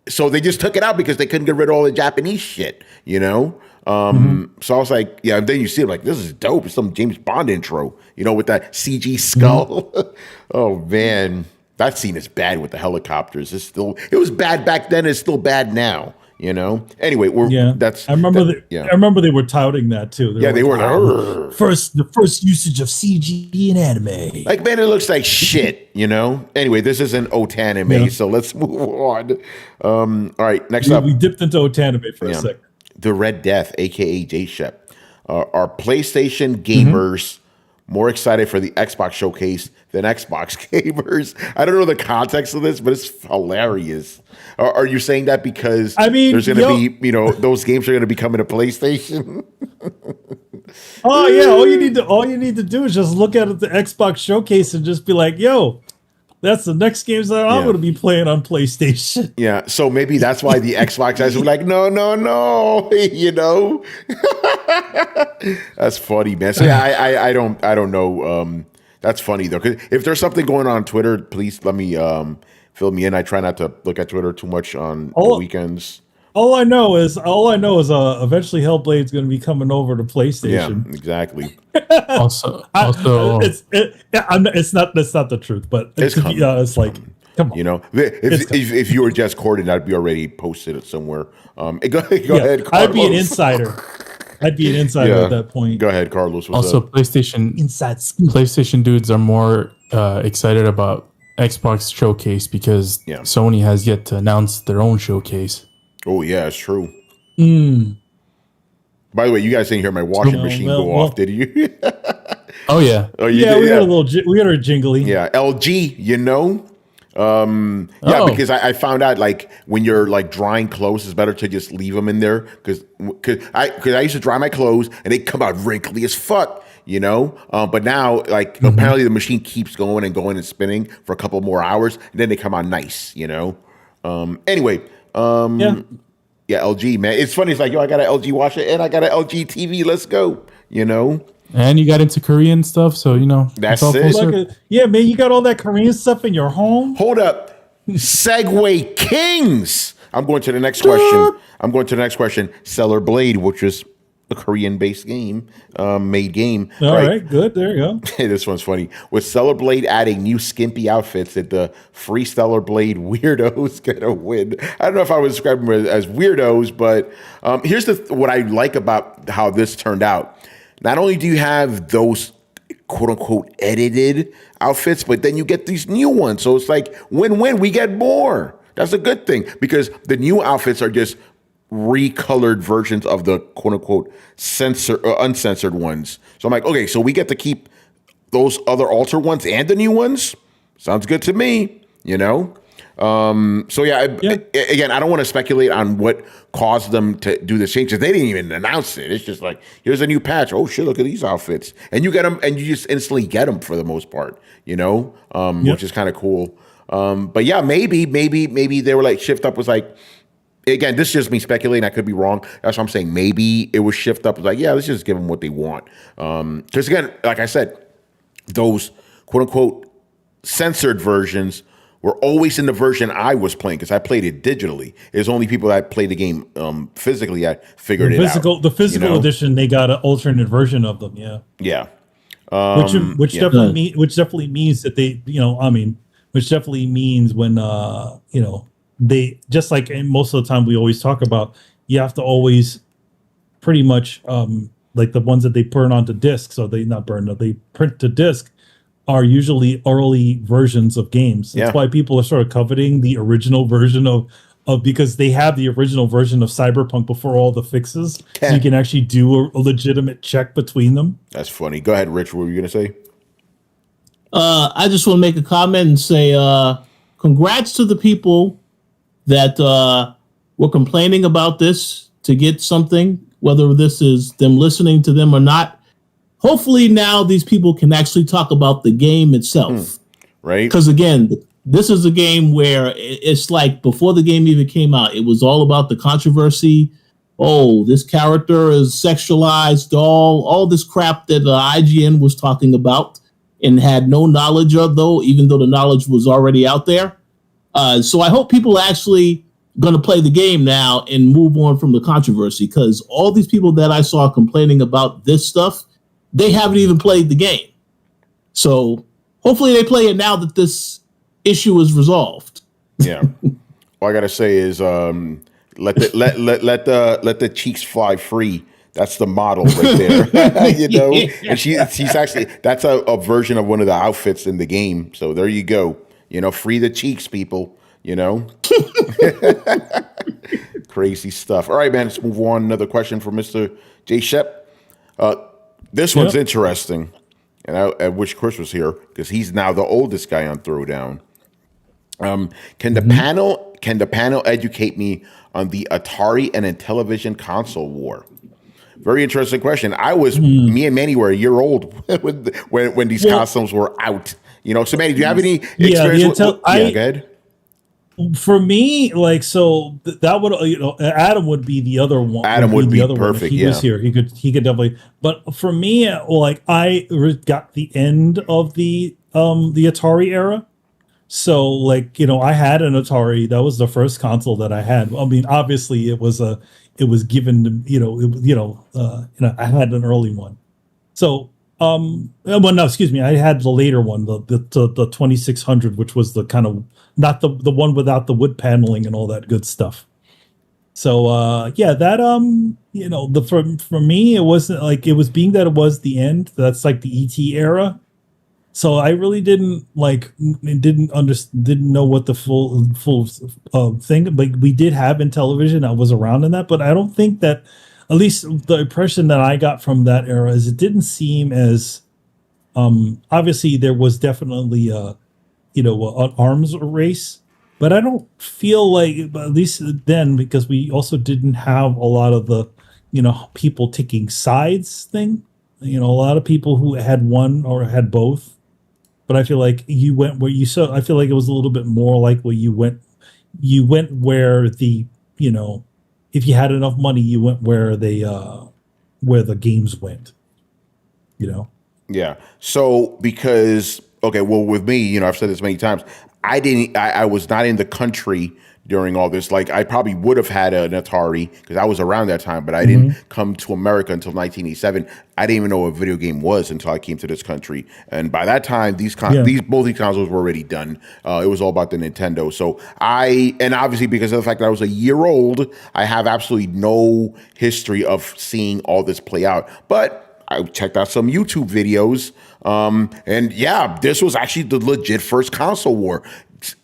So they just took it out because they couldn't get rid of all the Japanese shit, So I was like, yeah, and then you see it like, this is dope. It's some James Bond intro, with that CG skull. Oh, man. That scene is bad with the helicopters. It was bad back then. It's still bad now. Anyway, I remember they were touting that too. They were the first usage of CG in anime. Like, man, it looks like shit. Anyway, this is an otanime, so let's move on. All right, next up, we dipped into otanime for a second. The Red Death, aka J Shep, are PlayStation gamers more excited for the Xbox showcase than Xbox gamers? I don't know the context of this, but it's hilarious. Are you saying that because there's going to be, those games are going to be coming to PlayStation? Oh yeah, all you need to do is just look at the Xbox showcase and just be like, "Yo, that's the next games that I'm going to be playing on PlayStation." Yeah, so maybe that's why the Xbox guys were like, no, That's funny, man. So yeah, I don't know. That's funny though, because if there's something going on Twitter, please let me fill me in. I try not to look at Twitter too much on the weekends. All I know is eventually Hellblade's going to be coming over to PlayStation. Yeah, exactly. also, it's not the truth, but it's like, come on. If you were Jess Corden, I'd be already posted it somewhere. Go ahead, Carlos. I'd be an insider. At that point. Go ahead, Carlos. Also, PlayStation inside scoop. PlayStation dudes are more excited about Xbox showcase because Sony has yet to announce their own showcase. Oh yeah, it's true. By the way, you guys didn't hear my washing machine go off, did you? Oh yeah. Oh, you did? We had our jingly. Yeah, LG. Because I found out like when you're like drying clothes, it's better to just leave them in there because I used to dry my clothes and they come out wrinkly as fuck. But now like apparently the machine keeps going and spinning for a couple more hours and then they come out nice. Anyway. LG, man. It's funny. It's like, yo, I got an LG washer and I got an LG TV. Let's go. And you got into Korean stuff, so that's it. Man, you got all that Korean stuff in your home. Hold up, Segway Kings. I'm going to the next question. Stellar Blade, which is a Korean-based game, made game. All right, good. There you go. This one's funny. With Stellar Blade adding new skimpy outfits, did the free Stellar Blade weirdos get a win? I don't know if I would describe them as weirdos, but here's what I like about how this turned out. Not only do you have those quote-unquote edited outfits, but then you get these new ones. So it's like win-win. We get more. That's a good thing because the new outfits are just recolored versions of the quote-unquote uncensored ones. So I'm like, okay, so we get to keep those other alter ones and the new ones? Sounds good to me, Again, I don't want to speculate on what caused them to do this change because they didn't even announce it. It's just like, here's a new patch. Oh shit, look at these outfits. And you get them and you just instantly get them for the most part, which is kind of cool. But yeah, maybe they were like, Shift Up was like, again, this is just me speculating. I could be wrong. That's what I'm saying. Maybe it was shift up. It's like, yeah, let's just give them what they want. Because again, like I said, those quote unquote censored versions were always in the version I was playing because I played it digitally. There's only people that played the game physically that figured it out. The physical edition, they got an alternate version of them. Yeah. Yeah. Which definitely means that they, which definitely means when, they, just like most of the time we always talk about, you have to always pretty much, like the ones that they burn onto discs, or they print to disc, are usually early versions of games. That's why people are sort of coveting the original version of because they have the original version of Cyberpunk before all the fixes. So you can actually do a legitimate check between them. That's funny. Go ahead, Rich. What were you going to say? I just want to make a comment and say congrats to the people that were complaining about this to get something, whether this is them listening to them or not. Hopefully now these people can actually talk about the game itself. Right. Because again, this is a game where it's like before the game even came out, it was all about the controversy. Oh, this character is sexualized, all this crap that IGN was talking about and had no knowledge of, even though the knowledge was already out there. So I hope people are actually going to play the game now and move on from the controversy, because all these people that I saw complaining about this stuff, they haven't even played the game. So hopefully they play it now that this issue is resolved. Yeah. All I gotta say is let the cheeks fly free. That's the model right there. And she's actually, that's a version of one of the outfits in the game. So there you go. Free the cheeks, people. Crazy stuff. All right, man. Let's move on. Another question from Mr. J. Shep. This one's interesting, and I wish Chris was here because he's now the oldest guy on Throwdown. Can the panel educate me on the Atari and Intellivision console war? Very interesting question. Me and Manny were a year old when these consoles were out. So Manny, do you have any experience? Go ahead. For me, that would Adam would be the other one. Adam would be perfect. If he was here, he could definitely. But for me, I got the end of the Atari era. So I had an Atari. That was the first console that I had. I mean, obviously it was given to I had an early one. So I had the later one, the 2600, which was the kind of not the one without the wood paneling and all that good stuff. So for me, it wasn't it was being that it was the end. That's like the ET era. So I really didn't know what the full thing. Like we did have Intellivision, I was around in that, but I don't think that. At least the impression that I got from that era is it didn't seem as obviously there was definitely an arms race, but I don't feel like, at least then, because we also didn't have a lot of the people taking sides thing. A lot of people who had one or had both, but I feel like you went where you saw. I feel like it was a little bit more like where you went where the if you had enough money, you went where the games went. Yeah. So because with me, I've said this many times. I was not in the country during all this. Like I probably would have had an Atari because I was around that time, but I didn't come to America until 1987. I didn't even know what a video game was until I came to this country. And by that time, both these consoles were already done. It was all about the Nintendo. So and obviously because of the fact that I was a year old, I have absolutely no history of seeing all this play out. But I checked out some YouTube videos, and this was actually the legit first console war.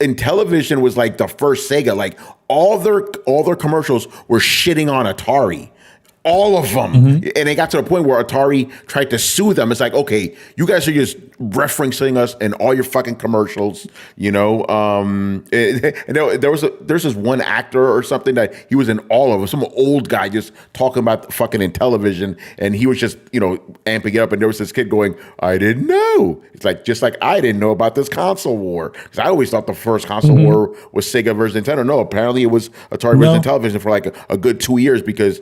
Intellivision was like the first Sega. Like all their commercials were shitting on Atari. All of them. And it got to the point where Atari tried to sue them. It's like, okay, you guys are just referencing us in all your fucking commercials, you know? There's this one actor or something that he was in all of them. Some old guy just talking about the fucking Intellivision, and he was just, you know, amping it up. And there was this kid going, I didn't know. It's like, just like I didn't know about this console war. Because I always thought the first console war was Sega versus Nintendo. No, apparently it was Atari versus Intellivision for like a good 2 years, because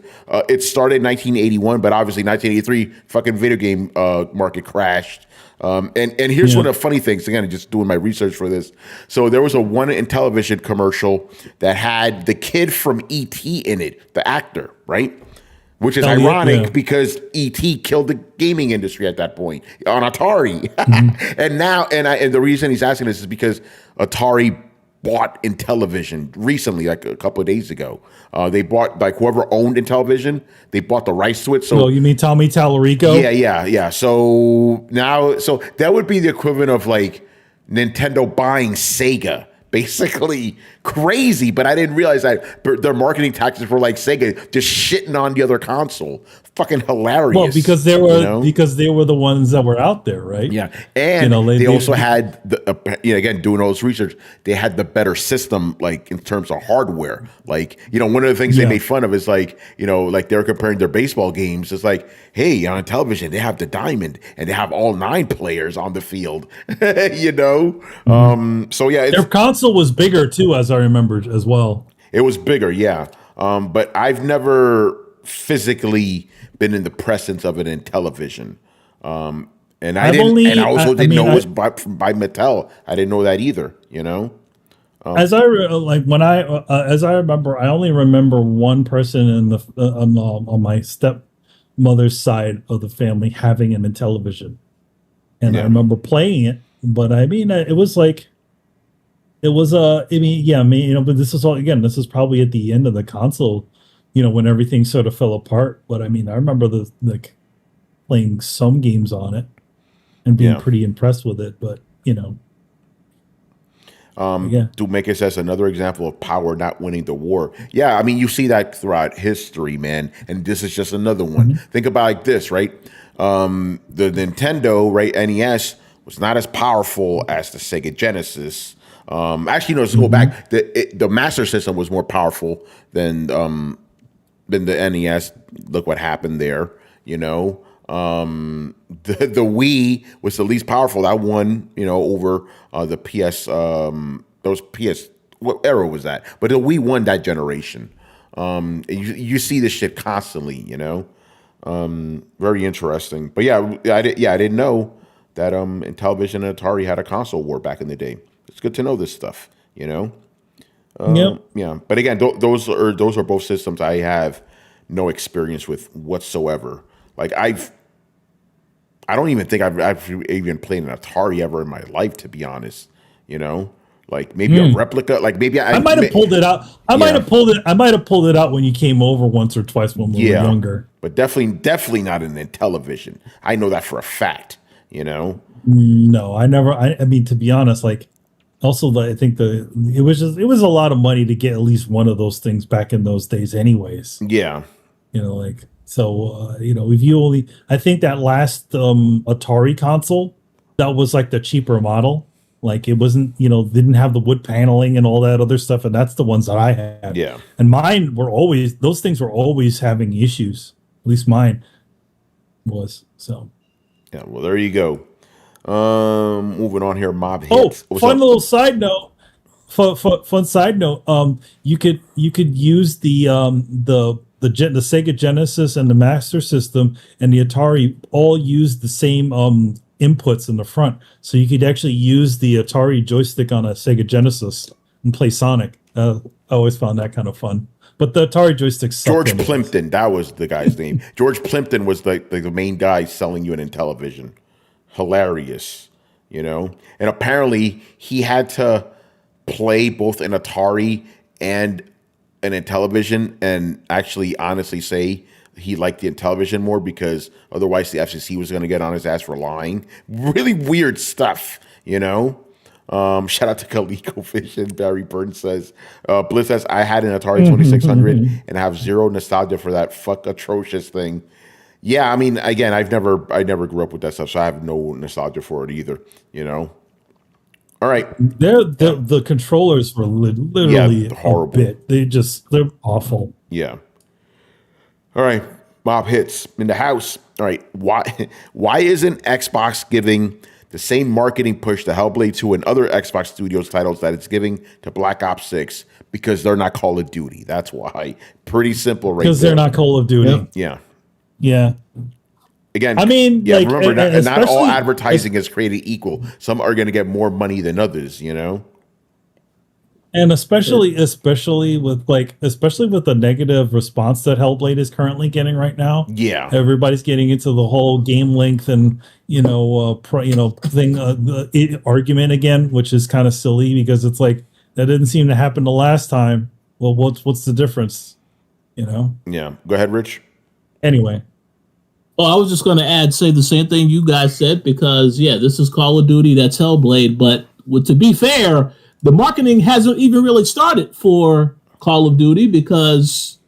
it's started in 1981, but obviously 1983, fucking video game market crashed. And here's one of the funny things. Again, just doing my research for this. So there was a one Intellivision commercial that had the kid from E.T. in it, the actor, right? Which is ironic because E.T. killed the gaming industry at that point on Atari. And now, and the reason he's asking this is because Atari bought Intellivision recently, like a couple of days ago. They bought, like, whoever owned Intellivision, they bought the rights to it. So, you mean Tommy Tallarico? Yeah. So now, so that would be the equivalent of like Nintendo buying Sega. Basically crazy, but I didn't realize that their marketing tactics were like Sega just shitting on the other console. Fucking hilarious. Well, because they were the ones that were out there, right? Yeah, and they also had again, doing all this research, they had the better system, like in terms of hardware. Like, you know, one of the things they made fun of is like, you know, like they were comparing their baseball games. It's like, hey, on television they have the diamond and they have all 9 players on the field. You know, so yeah, their console was bigger too, as I remembered as well. It was bigger, yeah. But I've never physically been in the presence of it in television. And I also didn't know it was by Mattel. I didn't know that either, you know? As I remember, I only remember one person in the on my stepmother's side of the family having an Intellivision. And I remember playing it, but I mean, it was like, it was but this is all, again, this is probably at the end of the console, you know, when everything sort of fell apart. But I mean, I remember playing some games on it and being pretty impressed with it. But, you know, Make it as another example of power not winning the war. Yeah, I mean, you see that throughout history, man. And this is just another one. Think about it like this, right? The Nintendo, right, NES was not as powerful as the Sega Genesis. Actually, no, let's go back. The Master System was more powerful than the NES. Look what happened there, you know. The Wii was the least powerful. That won, you know, over the PS. Those PS. What era was that? But the Wii won that generation. You see this shit constantly, you know. Very interesting. But yeah, I didn't know that Intellivision and Atari had a console war back in the day. It's good to know this stuff, you know. Yeah. But again, those are both systems I have no experience with whatsoever. Like I don't even think I've even played an Atari ever in my life, to be honest. You know, like maybe a replica. Like maybe I might have pulled it out. I might have pulled it out when you came over once or twice when we were younger. But definitely not in Intellivision. I know that for a fact. You know. No, I never. I mean, to be honest, like. Also, I think it was a lot of money to get at least one of those things back in those days, anyways. Yeah, you know, like so. You know, I think that last Atari console, that was like the cheaper model. Like it wasn't, you know, didn't have the wood paneling and all that other stuff, and that's the ones that I had. Yeah, and mine were always, those things were always having issues. At least mine was. So. Yeah. Well, there you go. Moving on here, mob hits. Fun little side note. Fun side note. You could use the Sega Genesis and the Master System and the Atari all use the same inputs in the front, so you could actually use the Atari joystick on a Sega Genesis and play Sonic. I always found that kind of fun. But the Atari joystick. George Plimpton, that was the guy's name. George Plimpton was the main guy selling you an Intellivision. Hilarious, you know, and apparently he had to play both an Atari and an Intellivision, and actually honestly say he liked the Intellivision more because otherwise the FCC was going to get on his ass for lying. Really weird stuff, you know. Shout out to ColecoVision. Barry Burns says, Bliss says, I had an Atari 2600 and have zero nostalgia for that atrocious thing. Yeah, I mean, again, I never grew up with that stuff, so I have no nostalgia for it either, you know? All right. The controllers were literally horrible. They're awful. Yeah. All right. Mob hits in the house. All right. Why isn't Xbox giving the same marketing push to Hellblade 2 and other Xbox Studios titles that it's giving to Black Ops 6? Because they're not Call of Duty. That's why. Pretty simple right there. Because they're not Call of Duty. Yeah. Yeah. Again, I mean, remember, not all advertising is created equal. Some are going to get more money than others, you know? And especially with the negative response that Hellblade is currently getting right now. Yeah, everybody's getting into the whole game length and argument again, which is kind of silly because it's like that didn't seem to happen the last time. Well, what's the difference? You know? Yeah. Go ahead, Rich. Anyway. Well, I was just going to say the same thing you guys said because this is Call of Duty, that's Hellblade, but to be fair, the marketing hasn't even really started for Call of Duty because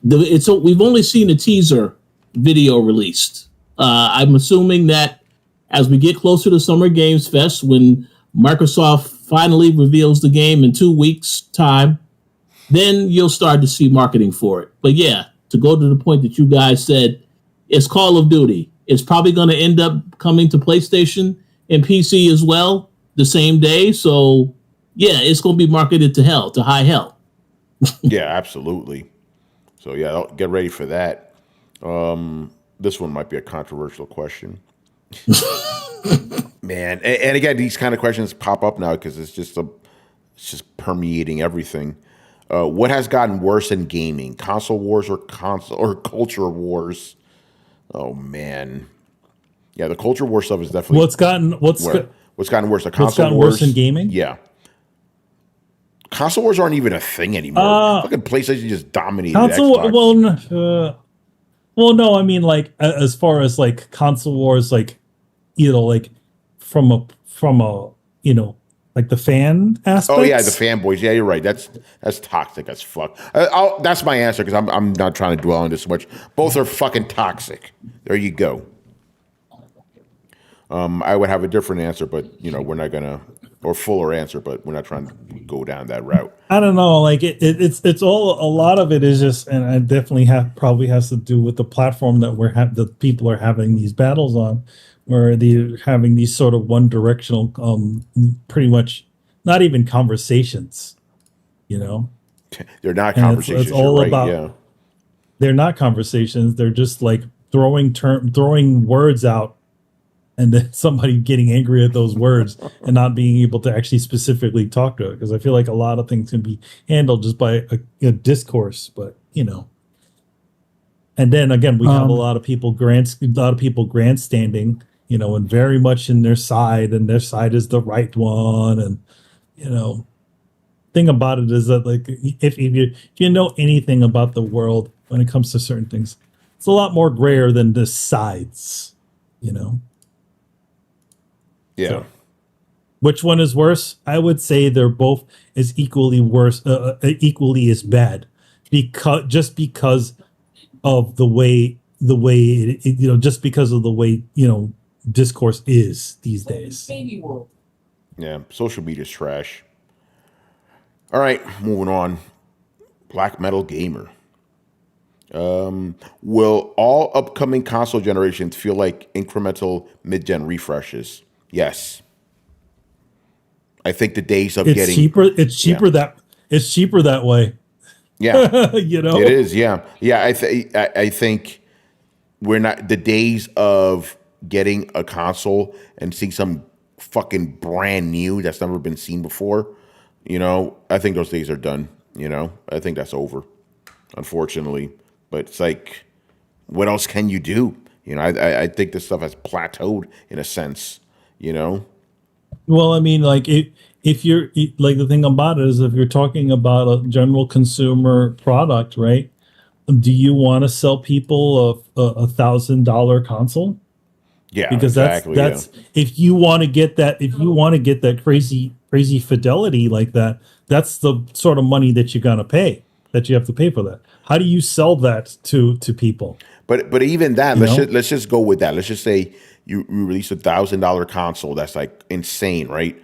we've only seen a teaser video released. I'm assuming that as we get closer to Summer Games Fest, when Microsoft finally reveals the game in 2 weeks' time, then you'll start to see marketing for it. But to go to the point that you guys said, it's Call of Duty. It's probably going to end up coming to PlayStation and PC as well the same day. So, it's going to be marketed to high hell. Yeah, absolutely. So, get ready for that. This one might be a controversial question. Man, and again, these kind of questions pop up now because it's just permeating everything. What has gotten worse in gaming? Console wars or culture wars? Oh man, yeah, the culture war stuff is definitely what's gotten worse. The console what's gotten wars worse in gaming? Yeah, console wars aren't even a thing anymore. Fucking PlayStation just dominated Xbox. Well, no, I mean like as far as like console wars, like like from a like the fan aspect. Oh yeah, the fanboys. Yeah, you're right. That's toxic as fuck. That's my answer because I'm not trying to dwell on this so much. Both are fucking toxic. There you go. I would have a different answer, but we're not gonna, or fuller answer, but we're not trying to go down that route. I don't know. Like it's all, a lot of it is just, and I definitely probably has to do with the platform that the people are having these battles on, where they're having these sort of one directional, pretty much not even conversations, They're not conversations. It's all about. They're not conversations. They're just like throwing words out, and then somebody getting angry at those words and not being able to actually specifically talk to it. Because I feel like a lot of things can be handled just by a discourse, but And then again, we have a lot of people grandstanding, and very much in their side, and their side is the right one. And thing about it is that, like, if you know anything about the world when it comes to certain things, it's a lot more grayer than the sides, Yeah. So, which one is worse? I would say they're both as equally worse, equally as bad, because of the way just because of the way discourse is these days. Yeah, social media is trash. All right, moving on. Black Metal Gamer. Will all upcoming console generations feel like incremental mid-gen refreshes? Yes. I think the days of getting cheaper. It's cheaper that way. Yeah, it is. Yeah. I think we're not, the days of getting a console and seeing some fucking brand new that's never been seen before. I think those days are done. I think that's over, unfortunately. But it's like, what else can you do? I think this stuff has plateaued in a sense. Well, I mean, like if you're like, the thing about it is, if you're talking about a general consumer product, right? Do you want to sell people a $1,000 console? Yeah, because exactly. that's if you want to get that crazy fidelity like that, that's the sort of money that that you have to pay for that. How do you sell that to people? But even that, You know? let's just go with that. Let's just say you release $1,000 console. That's like insane, right?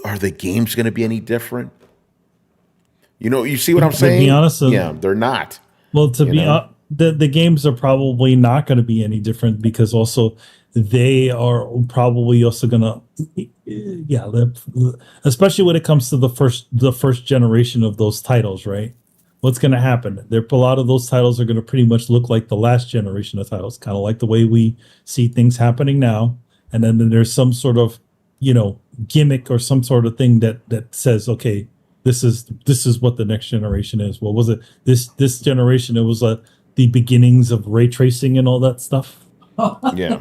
Are the games going to be any different? You see what I'm saying? To be honest, yeah, they're not. Well, the games are probably not going to be any different because also they are probably also going to, yeah, especially when it comes to the first generation of those titles, right? What's going to happen? A lot of those titles are going to pretty much look like the last generation of titles, kind of like the way we see things happening now. And then there's some sort of, gimmick or some sort of thing that says, okay, this is what the next generation is. What was it? This generation, it was the beginnings of ray tracing and all that stuff. Yeah.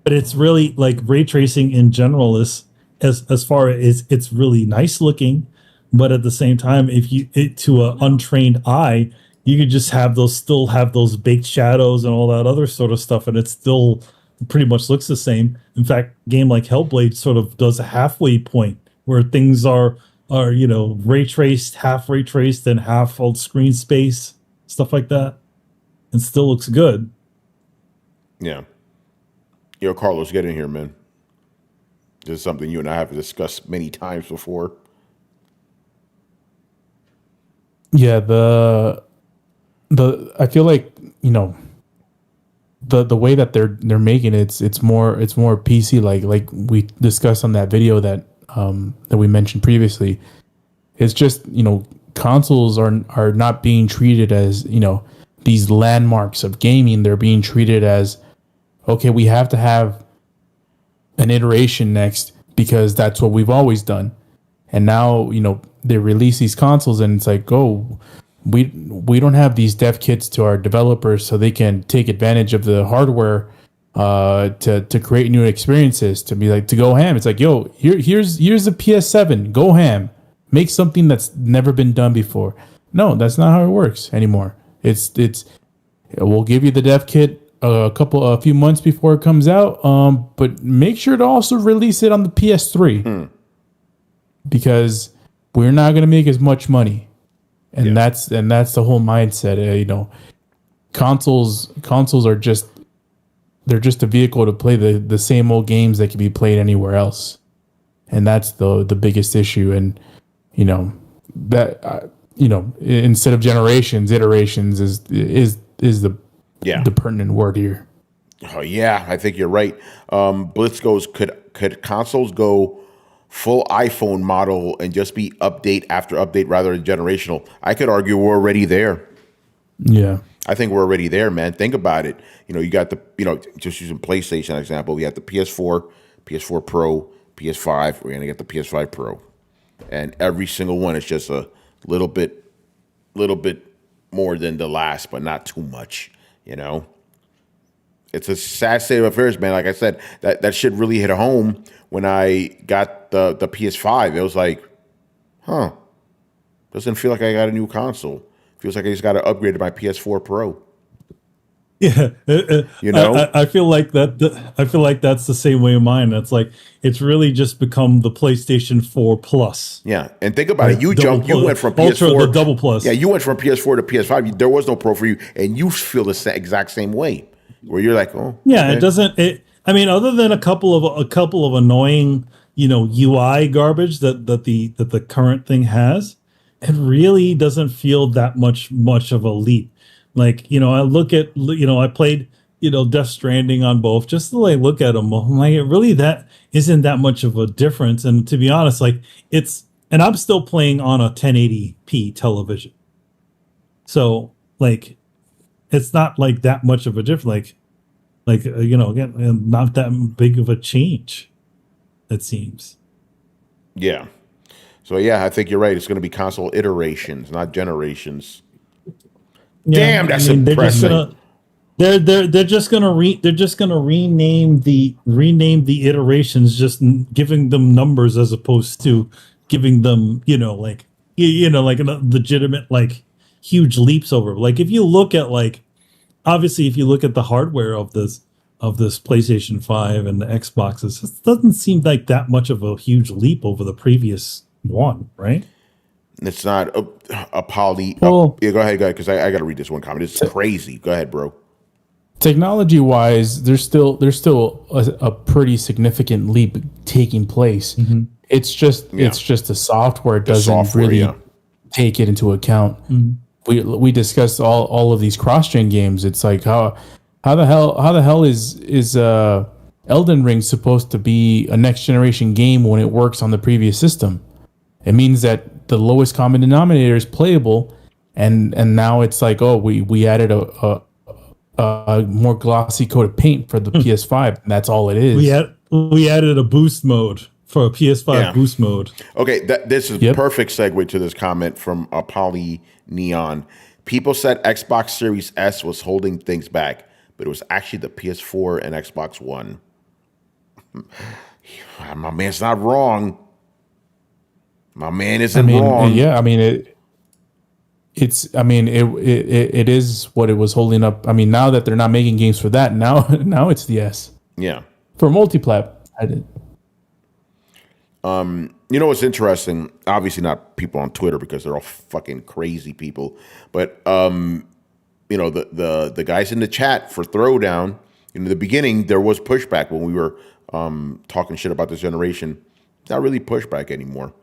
But it's really like ray tracing in general is as far as it's really nice looking, but at the same time, to an untrained eye, you could just still have those baked shadows and all that other sort of stuff, and it still pretty much looks the same. In fact, a game like Hellblade sort of does a halfway point where things are ray traced, half ray traced, and half old screen space, stuff like that, and still looks good. Yeah. Yo, Carlos, get in here, man. This is something you and I have discussed many times before. Yeah, I feel like the way that they're making it's more PC like we discussed on that video that we mentioned previously. It's just consoles are not being treated as these landmarks of gaming. They're being treated as, okay, we have to have an iteration next because that's what we've always done. And now they release these consoles and it's like, oh, we don't have these dev kits to our developers so they can take advantage of the hardware to create new experiences, to go ham. It's like, yo, here's the PS7, go ham, make something that's never been done before. No, that's not how it works anymore. It's we'll give you the dev kit a few months before it comes out, but make sure to also release it on the PS3 because we're not going to make as much money. And that's the whole mindset. Consoles are just a vehicle to play the same old games that can be played anywhere else, and that's the biggest issue. And instead of generations, iterations is the pertinent word here. Oh yeah, I think you're right. Blitz goes, could consoles go full iPhone model and just be update after update rather than generational? I could argue we're already there. Yeah. I think we're already there, man. Think about it. You got just using PlayStation example, we got the PS4, PS4 Pro, PS5. We're going to get the PS5 Pro. And every single one is just a little bit more than the last, but not too much, It's a sad state of affairs, man. Like I said, that shit really hit home when I got the PS5. It was like, doesn't feel like I got a new console. Feels like I just got to upgrade to my PS4 Pro. Yeah, I feel like that. I feel like that's the same way of mine. That's like it's really just become the PlayStation 4 Plus. Yeah, and think about it. You went from Ultra, PS4 the double plus. Yeah, you went from PS4 to PS5. There was no Pro for you, and you feel the exact same way. Where you're like, oh, yeah, okay. It doesn't. I mean, other than a couple of annoying, UI garbage that the current thing has, it really doesn't feel that much of a leap. Like, I look at, I played, Death Stranding on both just to look at them. I'm like, it really that isn't that much of a difference. And to be honest, and I'm still playing on a 1080p television. So it's not like that much of a difference. Again, not that big of a change, it seems. Yeah. So yeah, I think you're right. It's going to be console iterations, not generations. Yeah, damn, that's impressive. They're just gonna rename the iterations, just giving them numbers as opposed to giving them like a legitimate huge leaps over. Like if you look at obviously, if you look at the hardware of this PlayStation 5 and the Xboxes, it doesn't seem like that much of a huge leap over the previous one, right? It's not a poly. Well, yeah, go ahead, because I got to read this one comment. It's crazy. Go ahead, bro. Technology wise, there's still a pretty significant leap taking place. Mm-hmm. It's just the software doesn't really take it into account. Mm-hmm. We discussed all of these cross-gen games. It's like how the hell is Elden Ring supposed to be a next generation game when it works on the previous system? It means that the lowest common denominator is playable, and now it's like, oh, we added a more glossy coat of paint for the PS5. And that's all it is. We added a boost mode for a PS5 boost mode. Okay, this is perfect segue to this comment from Poly Neon. People said Xbox Series S was holding things back, but it was actually the PS4 and Xbox One. My man's not wrong. My man isn't wrong. Yeah, I mean it is what it was holding up. I mean, now that they're not making games for that, now it's the S. Yeah. For multiplat, I did. You know what's interesting? Obviously not people on Twitter because they're all fucking crazy people. But you know, the guys in the chat for Throwdown, in the beginning there was pushback when we were talking shit about this generation. Not really pushback anymore.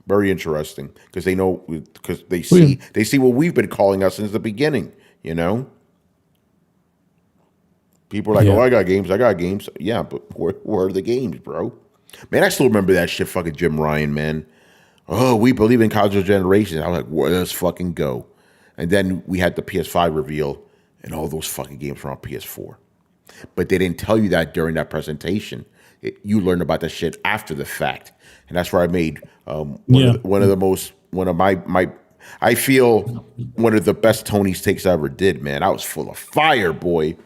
Very interesting because they know, because they see what we've been calling us since the beginning. You know, people are like, "Oh, I got games." Yeah, but where are the games, bro? Man, I still remember that shit. Fucking Jim Ryan, man. Oh, we believe in console generation. I was like, well, let's fucking go. And then we had the PS5 reveal, and all those fucking games were on PS4. But they didn't tell you that during that presentation. You learned about that shit after the fact. And that's where I made one of the best Tony's takes I ever did, man. I was full of fire, boy.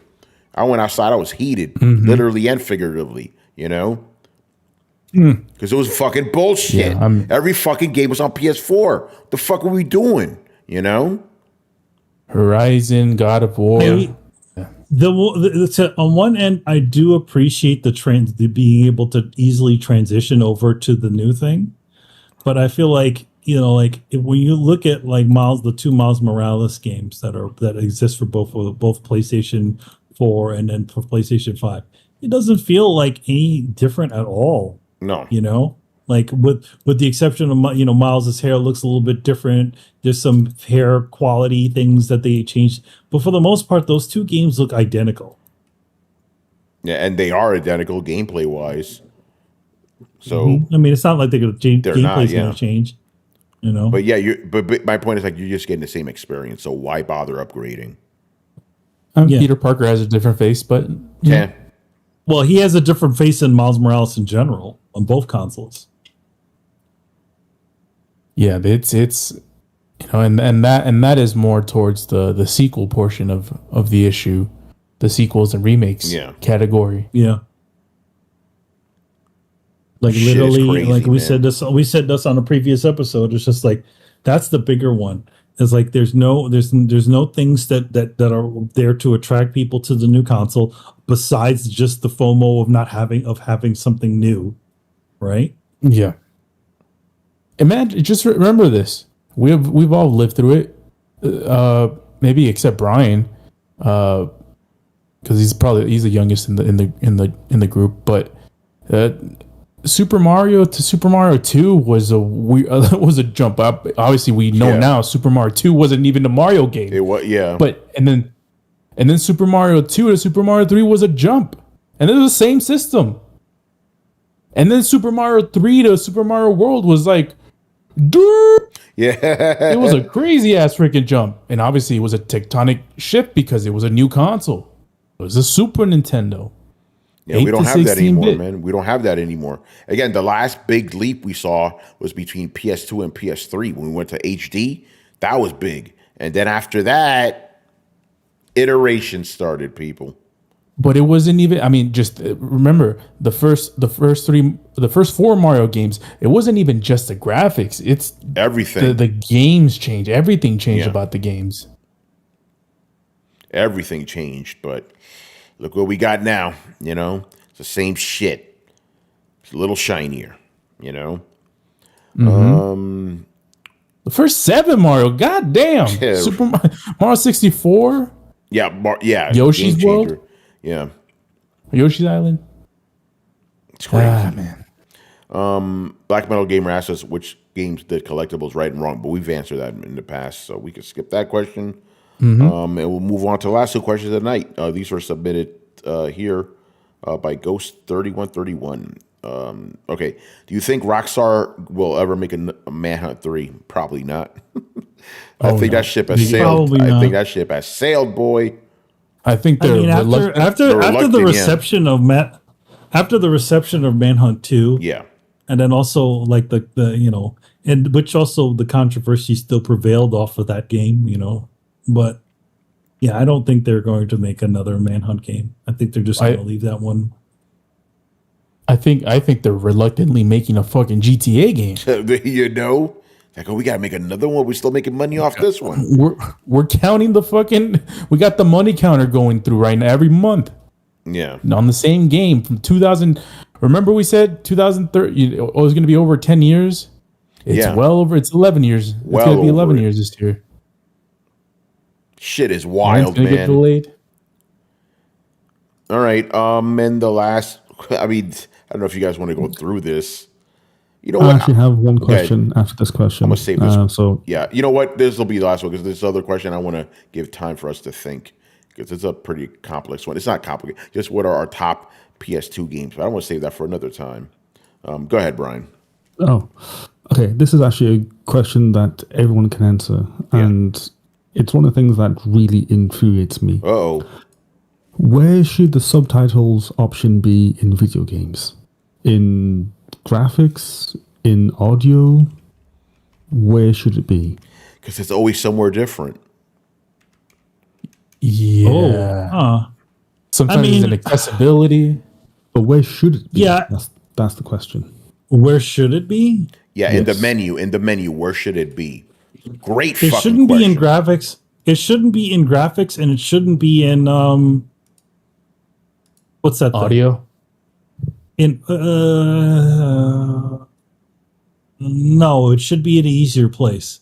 I went outside, I was heated, literally and figuratively, you know? Because it was fucking bullshit. Yeah, every fucking game was on PS4. What the fuck are we doing, you know? Horizon, God of War. Hey, on one end, I do appreciate the being able to easily transition over to the new thing, but I feel like, you know, like when you look at like the two Miles Morales games that exist for both PlayStation 4 and then for PlayStation 5, it doesn't feel like any different at all. No, you know. Like with the exception of, you know, Miles's hair looks a little bit different. There's some hair quality things that they changed, but for the most part, those two games look identical. Yeah, and they are identical gameplay wise. So I mean, it's not like gameplay's going to change, you know. But yeah, but my point is like you're just getting the same experience. So why bother upgrading? Peter Parker has a different face, but yeah. Well, he has a different face than Miles Morales in general on both consoles. Yeah, it's you know, and that is more towards the sequel portion of the issue, the sequels and remakes category. Yeah, like shit literally, crazy, like we man. said this on a previous episode. It's just like that's the bigger one. It's like there's no things that are there to attract people to the new console besides just the FOMO of having something new, right? Yeah. Imagine, just remember this. We've all lived through it. Maybe except Brian, because he's the youngest in the group. But Super Mario to Super Mario 2 was a jump up. Obviously, we know now Super Mario 2 wasn't even a Mario game. It was, yeah. But and then Super Mario 2 to Super Mario 3 was a jump, and it was the same system. And then Super Mario 3 to Super Mario World was like, it was a crazy ass freaking jump, and obviously it was a tectonic shift because it was a new console. It was a Super Nintendo. Yeah, we don't have that anymore, man. We don't have that anymore. Again, the last big leap we saw was between PS2 and PS3 when we went to HD. That was big, and then after that, iteration started, people. But it wasn't even. I mean, just remember the first four Mario games. It wasn't even just the graphics. It's everything. The games changed. Everything changed about the games. Everything changed, but look what we got now. You know, it's the same shit. It's a little shinier. You know. The first 7 Mario, goddamn. Yeah. Super Mario 64. Yeah. Yoshi's Game changer. World? Yeah. Yoshi's Island. It's crazy. Man. Black Metal Gamer asks us which games did collectibles right and wrong, but we've answered that in the past, so we can skip that question. And we'll move on to the last 2 questions of the night. These were submitted here by Ghost3131. Okay. Do you think Rockstar will ever make a Manhunt 3? Probably not. I think that ship has sailed. I think that ship has sailed, boy. I think they're after the reception of Manhunt 2. Yeah. And then also like the and which also the controversy still prevailed off of that game, But yeah, I don't think they're going to make another Manhunt game. I think they're just going to leave that one. I think they're reluctantly making a fucking GTA game. Like, we gotta make another one. We're still making money off this one. We're counting we got the money counter going through right now every month. Yeah. On the same game from 2000. Remember we said 2030 it was going to be over 10 years? It's well over. It's 11 years. It's going to be 11 years this year. Shit is wild, man. Get delayed. All right. And the last, I don't know if you guys want to go through this. You know what? I actually have one question after this question. I'm going to save this. So yeah. You know what? This will be the last one because this other question I want to give time for us to think because it's a pretty complex one. It's not complicated. Just what are our top PS2 games? But I want to save that for another time. Go ahead, Brian. Oh, okay. This is actually a question that everyone can answer. And it's one of the things that really infuriates me. Uh-oh. Where should the subtitles option be in video games? In graphics? In audio? Where should it be? Because it's always somewhere different. Yeah. Sometimes it's in accessibility. But where should it be? Yeah. That's the question. Where should it be? Yeah, in the menu, where should it be? Great It fucking shouldn't question. be in graphics. It shouldn't be in graphics, and it shouldn't be in what's that thing? Audio? No, it should be in an easier place.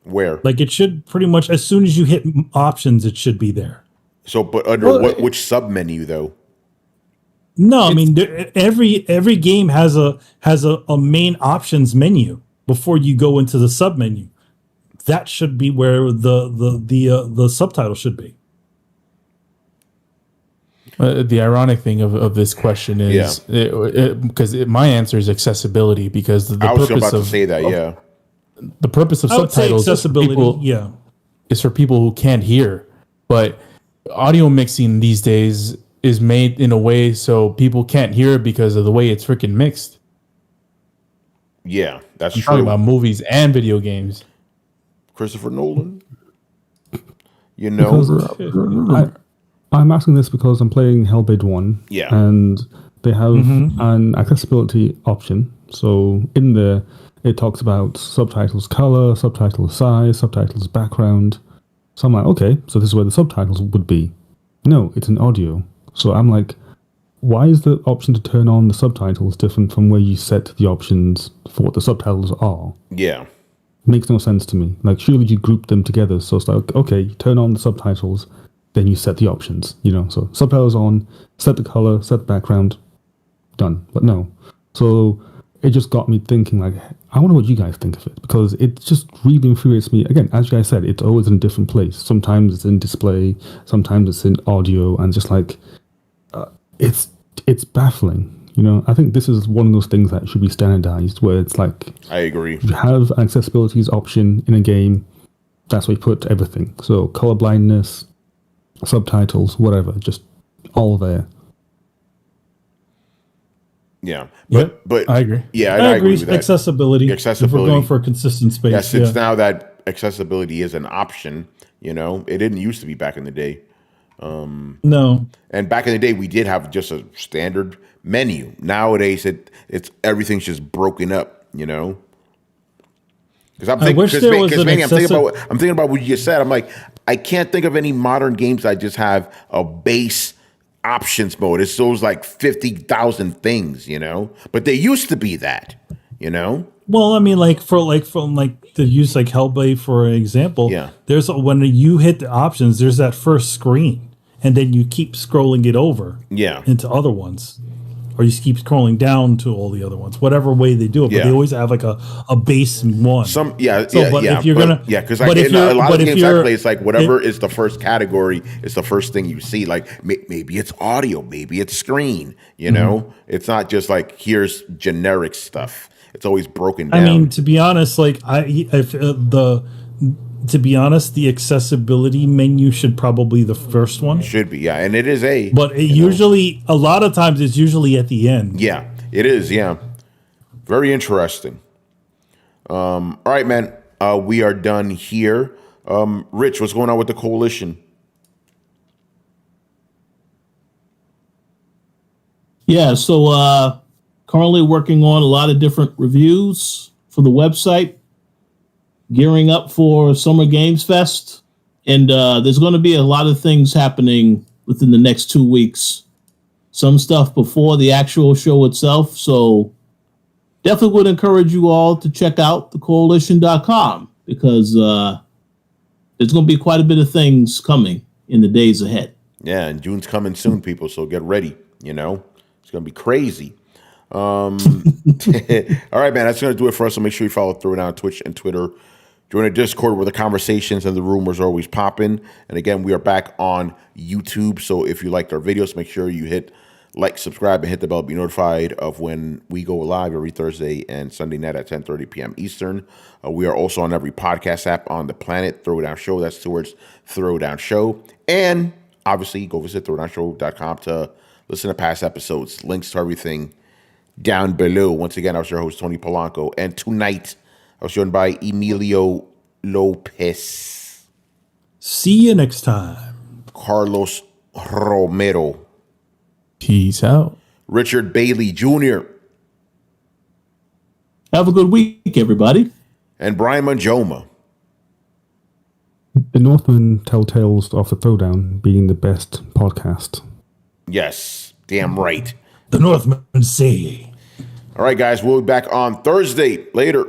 Where? Like it should pretty much as soon as you hit options, it should be there. So, but under which sub menu though? No, every game has a main options menu before you go into the sub menu. That should be where the subtitle should be. The ironic thing of this question is because my answer is accessibility because the I was purpose about to say that. The purpose of subtitles accessibility, is for people who can't hear, but audio mixing these days is made in a way so people can't hear it because of the way it's freaking mixed. Yeah, that's I'm true. talking about movies and video games. Christopher Nolan. I'm asking this because I'm playing Hellblade 1. Yeah. And they have an accessibility option. So in there, it talks about subtitles color, subtitles size, subtitles background. So I'm like, okay, so this is where the subtitles would be. No, it's in audio. So I'm like, why is the option to turn on the subtitles different from where you set the options for what the subtitles are? Yeah. Makes no sense to me. Like, surely you group them together. So it's like, okay, you turn on the subtitles, then you set the options, So subtitles on, set the color, set the background, done. But no. So it just got me thinking, like, I wonder what you guys think of it, because it just really infuriates me. Again, as you guys said, it's always in a different place. Sometimes it's in display, sometimes it's in audio, and just like, it's baffling. I think this is one of those things that should be standardized, where it's like, I agree. You have an accessibilities option in a game, that's where you put everything. So color blindness, subtitles, whatever, just all there. Yeah, but I agree. Yeah, I agree with that. Accessibility. If we're going for a consistent space. Yeah, since now that accessibility is an option, it didn't used to be back in the day. No. And back in the day, we did have just a standard menu. Nowadays, it's everything's just broken up. Because I'm thinking about what you just said. I'm like, I can't think of any modern games that just have a base options mode. It's those like 50,000 things, you know. But they used to be that, you know. Well, I mean, from to use like Hellblade for example. Yeah. There's when you hit the options, there's that first screen, and then you keep scrolling it over. Yeah. Into other ones. Or you keep scrolling down to all the other ones, whatever way they do it. But they always have like a base one. Because a lot of games I play, it's like whatever is the first category is the first thing you see. Like maybe it's audio, maybe it's screen. You know, it's not just like here's generic stuff. It's always broken down. I mean, to be honest, the accessibility menu should probably the first one. Should be, yeah, and it is but a lot of times it's usually at the end. Yeah, it is. Yeah, very interesting. All right, man, we are done here. Rich, what's going on with the coalition? Yeah, so currently working on a lot of different reviews for the website. Gearing up for Summer Games Fest, and there's going to be a lot of things happening within the next 2 weeks. Some stuff before the actual show itself, so definitely would encourage you all to check out thecoalition.com because there's going to be quite a bit of things coming in the days ahead. Yeah, and June's coming soon, people, so get ready. You know, it's going to be crazy. All right, man, that's going to do it for us. So make sure you follow Throwdown on Twitch and Twitter. Join a Discord where the conversations and the rumors are always popping. And again, we are back on YouTube. So if you liked our videos, make sure you hit like, subscribe, and hit the bell to be notified of when we go live every Thursday and Sunday night at 10:30 p.m. Eastern. We are also on every podcast app on the planet. Throwdown Show. That's towards Throwdown Show. And obviously, go visit throwdownshow.com to listen to past episodes. Links to everything down below. Once again, I was your host, Tony Polanco. And tonight, I was joined by Emilio Lopez. See you next time. Carlos Romero. Peace out. Richard Bailey Jr. Have a good week, everybody. And Brian Manjoma. The Northmen tell tales of the Throwdown being the best podcast. Yes, damn right. The Northmen say. All right, guys, we'll be back on Thursday. Later.